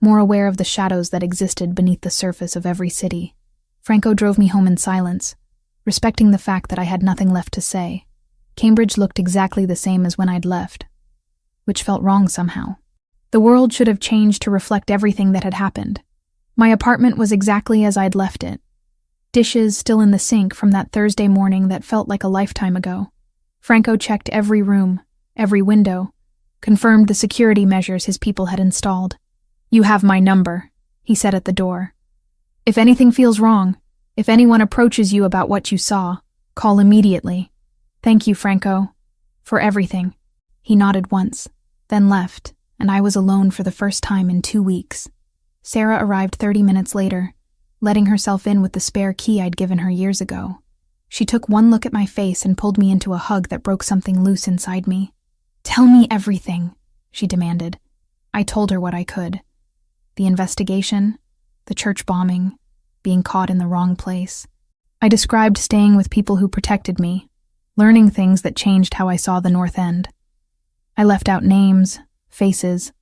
Speaker 1: More aware of the shadows that existed beneath the surface of every city. Franco drove me home in silence, respecting the fact that I had nothing left to say. Cambridge looked exactly the same as when I'd left, which felt wrong somehow. The world should have changed to reflect everything that had happened. My apartment was exactly as I'd left it. Dishes still in the sink from that Thursday morning that felt like a lifetime ago. Franco checked every room, every window, confirmed the security measures his people had installed. You have my number, he said at the door. If anything feels wrong, if anyone approaches you about what you saw, call immediately. Thank you, Franco, for everything. He nodded once, then left, and I was alone for the first time in 2 weeks. Sarah arrived 30 minutes later, letting herself in with the spare key I'd given her years ago. She took one look at my face and pulled me into a hug that broke something loose inside me. Tell me everything, she demanded. I told her what I could. The investigation, the church bombing, being caught in the wrong place. I described staying with people who protected me, learning things that changed how I saw the North End. I left out names, faces,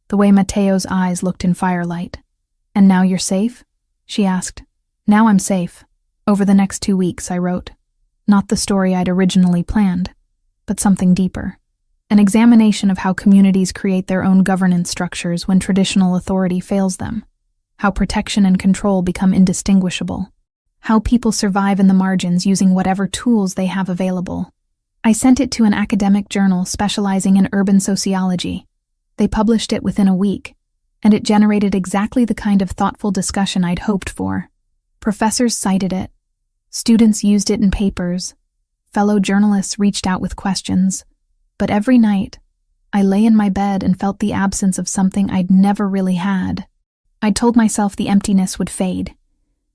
Speaker 1: the way Mateo's eyes looked in firelight. And now you're safe? She asked. Now I'm safe. Over the next 2 weeks, I wrote. Not the story I'd originally planned, but something deeper. An examination of how communities create their own governance structures when traditional authority fails them. How protection and control become indistinguishable. How people survive in the margins using whatever tools they have available. I sent it to an academic journal specializing in urban sociology. They published it within a week, and it generated exactly the kind of thoughtful discussion I'd hoped for. Professors cited it. Students used it in papers. Fellow journalists reached out with questions. But every night, I lay in my bed and felt the absence of something I'd never really had. I told myself the emptiness would fade,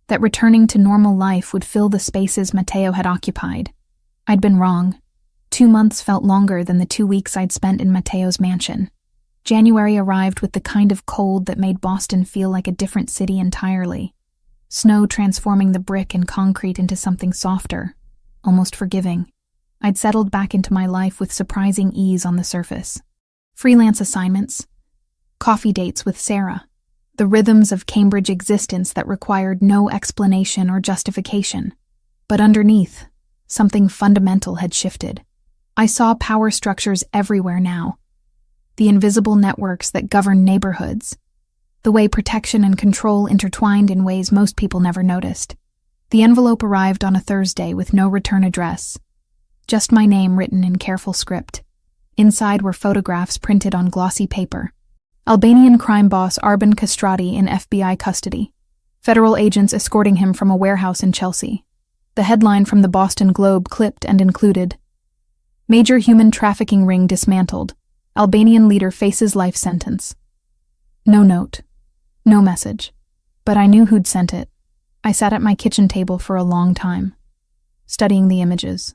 Speaker 1: that returning to normal life would fill the spaces Mateo had occupied. I'd been wrong. 2 months felt longer than the 2 weeks I'd spent in Mateo's mansion. January arrived with the kind of cold that made Boston feel like a different city entirely. Snow transforming the brick and concrete into something softer, almost forgiving. I'd settled back into my life with surprising ease on the surface. Freelance assignments, coffee dates with Sarah, the rhythms of Cambridge existence that required no explanation or justification. But underneath, something fundamental had shifted. I saw power structures everywhere now. the invisible networks that govern neighborhoods, the way protection and control intertwined in ways most people never noticed. The envelope arrived on a Thursday with no return address, just my name written in careful script. Inside were photographs printed on glossy paper. Albanian crime boss Arben Kastrati in FBI custody. Federal agents escorting him from a warehouse in Chelsea. The headline from the Boston Globe clipped and included, "Major human trafficking ring dismantled. Albanian leader faces life sentence." No note. No message. But I knew who'd sent it. I sat at my kitchen table for a long time, studying the images.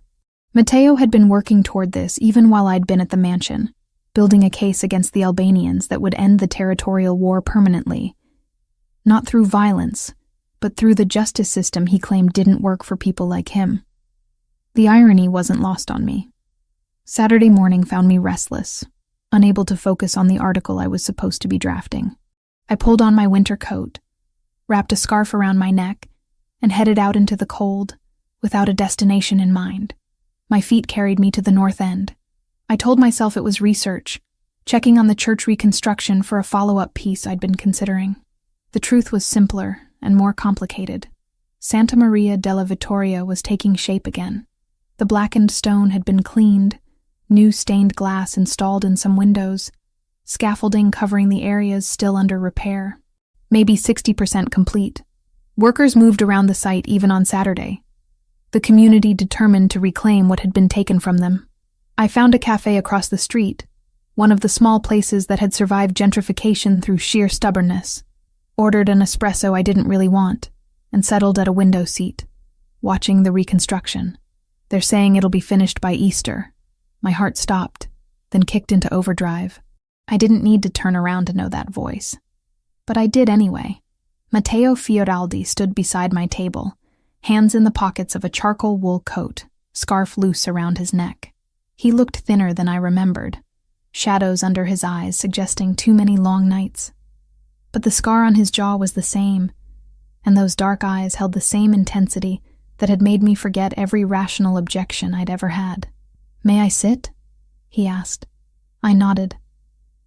Speaker 1: Matteo had been working toward this even while I'd been at the mansion, building a case against the Albanians that would end the territorial war permanently. Not through violence, but through the justice system he claimed didn't work for people like him. The irony wasn't lost on me. Saturday morning found me restless, unable to focus on the article I was supposed to be drafting. I pulled on my winter coat, wrapped a scarf around my neck, and headed out into the cold, without a destination in mind. My feet carried me to the North End. I told myself it was research, checking on the church reconstruction for a follow-up piece I'd been considering. The truth was simpler and more complicated. Santa Maria della Vittoria was taking shape again. The blackened stone had been cleaned, new stained glass installed in some windows, scaffolding covering the areas still under repair, maybe 60% complete. Workers moved around the site even on Saturday, the community determined to reclaim what had been taken from them. I found a cafe across the street, one of the small places that had survived gentrification through sheer stubbornness. Ordered an espresso I didn't really want, and settled at a window seat, watching the reconstruction. They're saying it'll be finished by Easter. My heart stopped, then kicked into overdrive. I didn't need to turn around to know that voice. But I did anyway. Matteo Fioraldi stood beside my table, hands in the pockets of a charcoal wool coat, scarf loose around his neck. He looked thinner than I remembered, shadows under his eyes suggesting too many long nights. But the scar on his jaw was the same, and those dark eyes held the same intensity that had made me forget every rational objection I'd ever had. "May I sit?" he asked. I nodded,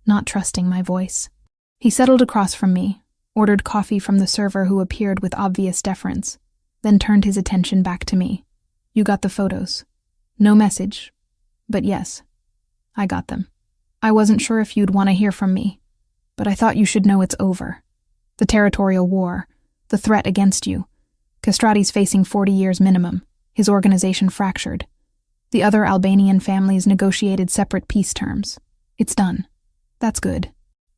Speaker 1: not trusting my voice. He settled across from me, ordered coffee from the server who appeared with obvious deference, then turned his attention back to me. "You got the photos. No message, but yes, I got them. I wasn't sure if you'd want to hear from me, but I thought you should know it's over. The territorial war, the threat against you. Kastrati's facing 40 years minimum, his organization fractured. The other Albanian families negotiated separate peace terms. It's done. That's good."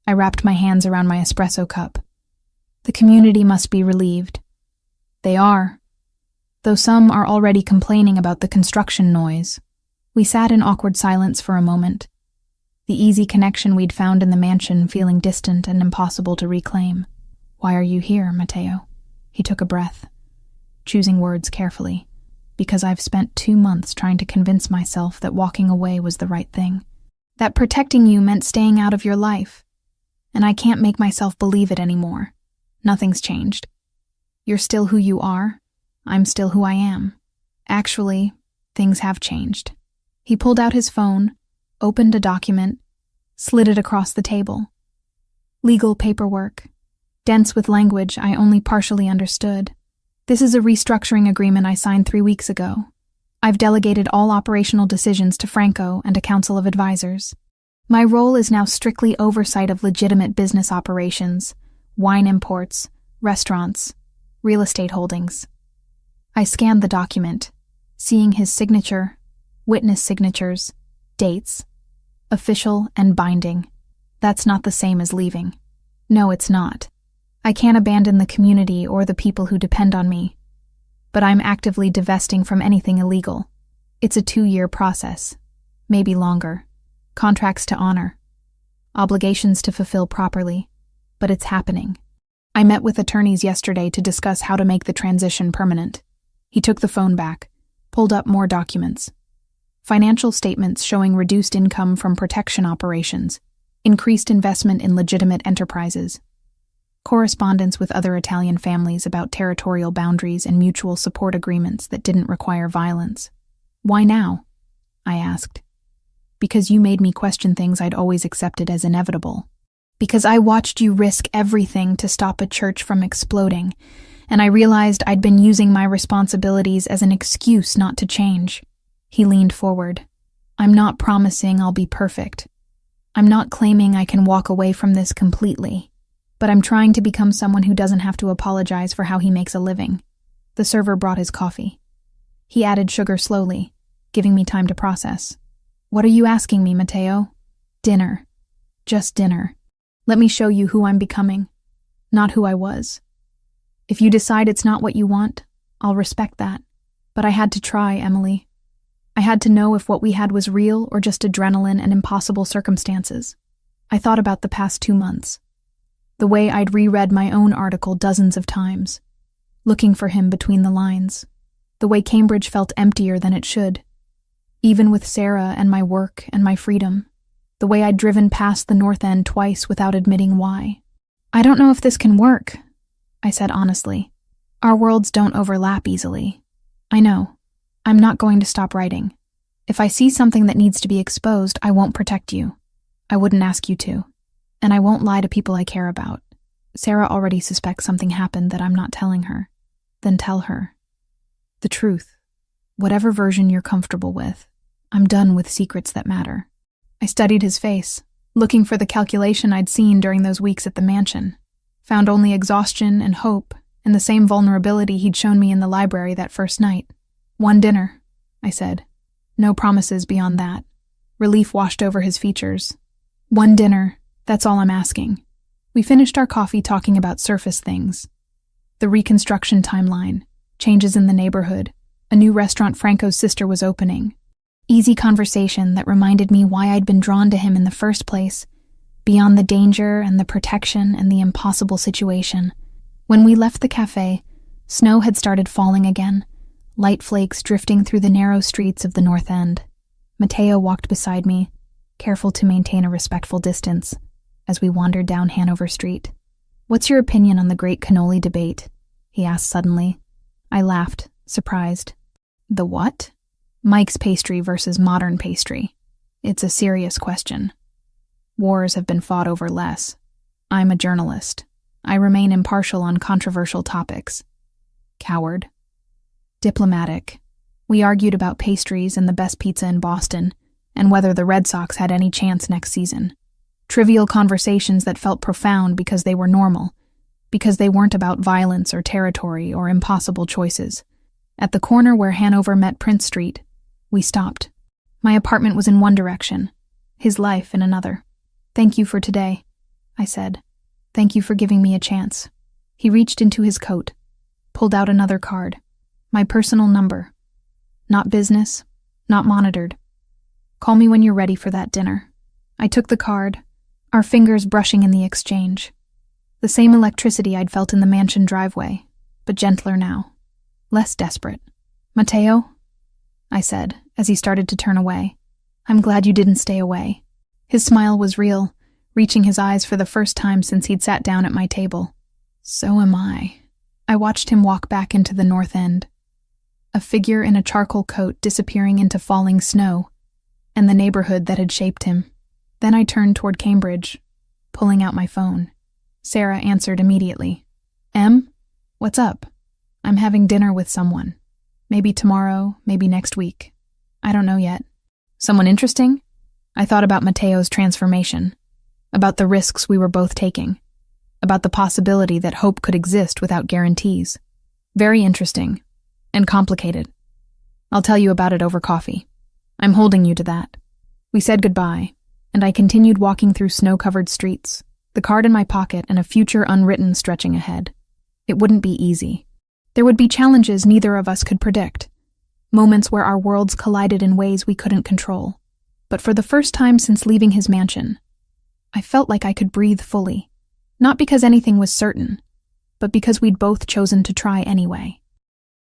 Speaker 1: I wrapped my hands around my espresso cup. The community must be relieved. They are, though some are already complaining about the construction noise. We sat in awkward silence for a moment, the easy connection we'd found in the mansion feeling distant and impossible to reclaim. "Why are you here, Matteo?" He took a breath, choosing words carefully. "Because I've spent 2 months trying to convince myself that walking away was the right thing. That protecting you meant staying out of your life. And I can't make myself believe it anymore. Nothing's changed. You're still who you are. I'm still who I am. Actually, things have changed." He pulled out his phone, opened a document, slid it across the table. Legal paperwork, dense with language I only partially understood. "This is a restructuring agreement I signed 3 weeks ago. I've delegated all operational decisions to Franco and a council of advisors. My role is now strictly oversight of legitimate business operations, wine imports, restaurants, real estate holdings." I scanned the document, seeing his signature, witness signatures, dates, official and binding. That's not the same as leaving. No, it's not. I can't abandon the community or the people who depend on me. But I'm actively divesting from anything illegal. It's a 2-year process, maybe longer. Contracts to honor, obligations to fulfill properly, but it's happening. I met with attorneys yesterday to discuss how to make the transition permanent. He took the phone back, pulled up more documents. Financial statements showing reduced income from protection operations, increased investment in legitimate enterprises. Correspondence with other Italian families about territorial boundaries and mutual support agreements that didn't require violence. "Why now?" I asked. Because you made me question things I'd always accepted as inevitable. Because I watched you risk everything to stop a church from exploding, and I realized I'd been using my responsibilities as an excuse not to change. He leaned forward. I'm not promising I'll be perfect. I'm not claiming I can walk away from this completely, but I'm trying to become someone who doesn't have to apologize for how he makes a living. The server brought his coffee. He added sugar slowly, giving me time to process. What are you asking me, Matteo? Dinner. Just dinner. Let me show you who I'm becoming, not who I was. If you decide it's not what you want, I'll respect that. But I had to try, Emily. I had to know if what we had was real or just adrenaline and impossible circumstances. I thought about the past 2 months. The way I'd reread my own article dozens of times, looking for him between the lines. The way Cambridge felt emptier than it should. Even with Sarah and my work and my freedom. The way I'd driven past the North End twice without admitting why. I don't know if this can work, I said honestly. Our worlds don't overlap easily. I know. I'm not going to stop writing. If I see something that needs to be exposed, I won't protect you. I wouldn't ask you to. And I won't lie to people I care about. Sarah already suspects something happened that I'm not telling her. Then tell her. The truth. Whatever version you're comfortable with. I'm done with secrets that matter. I studied his face, looking for the calculation I'd seen during those weeks at the mansion. Found only exhaustion and hope, and the same vulnerability he'd shown me in the library that first night. 1 dinner, I said. No promises beyond that. Relief washed over his features. 1 dinner, that's all I'm asking. We finished our coffee talking about surface things. The reconstruction timeline, changes in the neighborhood, a new restaurant Franco's sister was opening. Easy conversation that reminded me why I'd been drawn to him in the first place, beyond the danger and the protection and the impossible situation. When we left the cafe, snow had started falling again, light flakes drifting through the narrow streets of the North End. Matteo walked beside me, careful to maintain a respectful distance, as we wandered down Hanover Street. What's your opinion on the great cannoli debate? He asked suddenly. I laughed, surprised. The what? Mike's pastry versus modern pastry. It's a serious question. Wars have been fought over less. I'm a journalist. I remain impartial on controversial topics. Coward. Diplomatic. We argued about pastries and the best pizza in Boston, and whether the Red Sox had any chance next season. Trivial conversations that felt profound because they were normal, because they weren't about violence or territory or impossible choices. At the corner where Hanover met Prince Street, we stopped. My apartment was in one direction, his life in another. Thank you for today, I said. Thank you for giving me a chance. He reached into his coat, pulled out another card. My personal number. Not business, not monitored. Call me when you're ready for that dinner. I took the card, our fingers brushing in the exchange. The same electricity I'd felt in the mansion driveway, but gentler now. Less desperate. Matteo? I said, as he started to turn away. I'm glad you didn't stay away. His smile was real, reaching his eyes for the first time since he'd sat down at my table. So am I. I watched him walk back into the North End. A figure in a charcoal coat disappearing into falling snow, and the neighborhood that had shaped him. Then I turned toward Cambridge, pulling out my phone. Sarah answered immediately. Em? What's up? I'm having dinner with someone. Maybe tomorrow, maybe next week. I don't know yet. Someone interesting? I thought about Matteo's transformation, about the risks we were both taking, about the possibility that hope could exist without guarantees. Very interesting, and complicated. I'll tell you about it over coffee. I'm holding you to that. We said goodbye, and I continued walking through snow-covered streets, the card in my pocket and a future unwritten stretching ahead. It wouldn't be easy. There would be challenges neither of us could predict, moments where our worlds collided in ways we couldn't control. But for the first time since leaving his mansion, I felt like I could breathe fully, not because anything was certain, but because we'd both chosen to try anyway.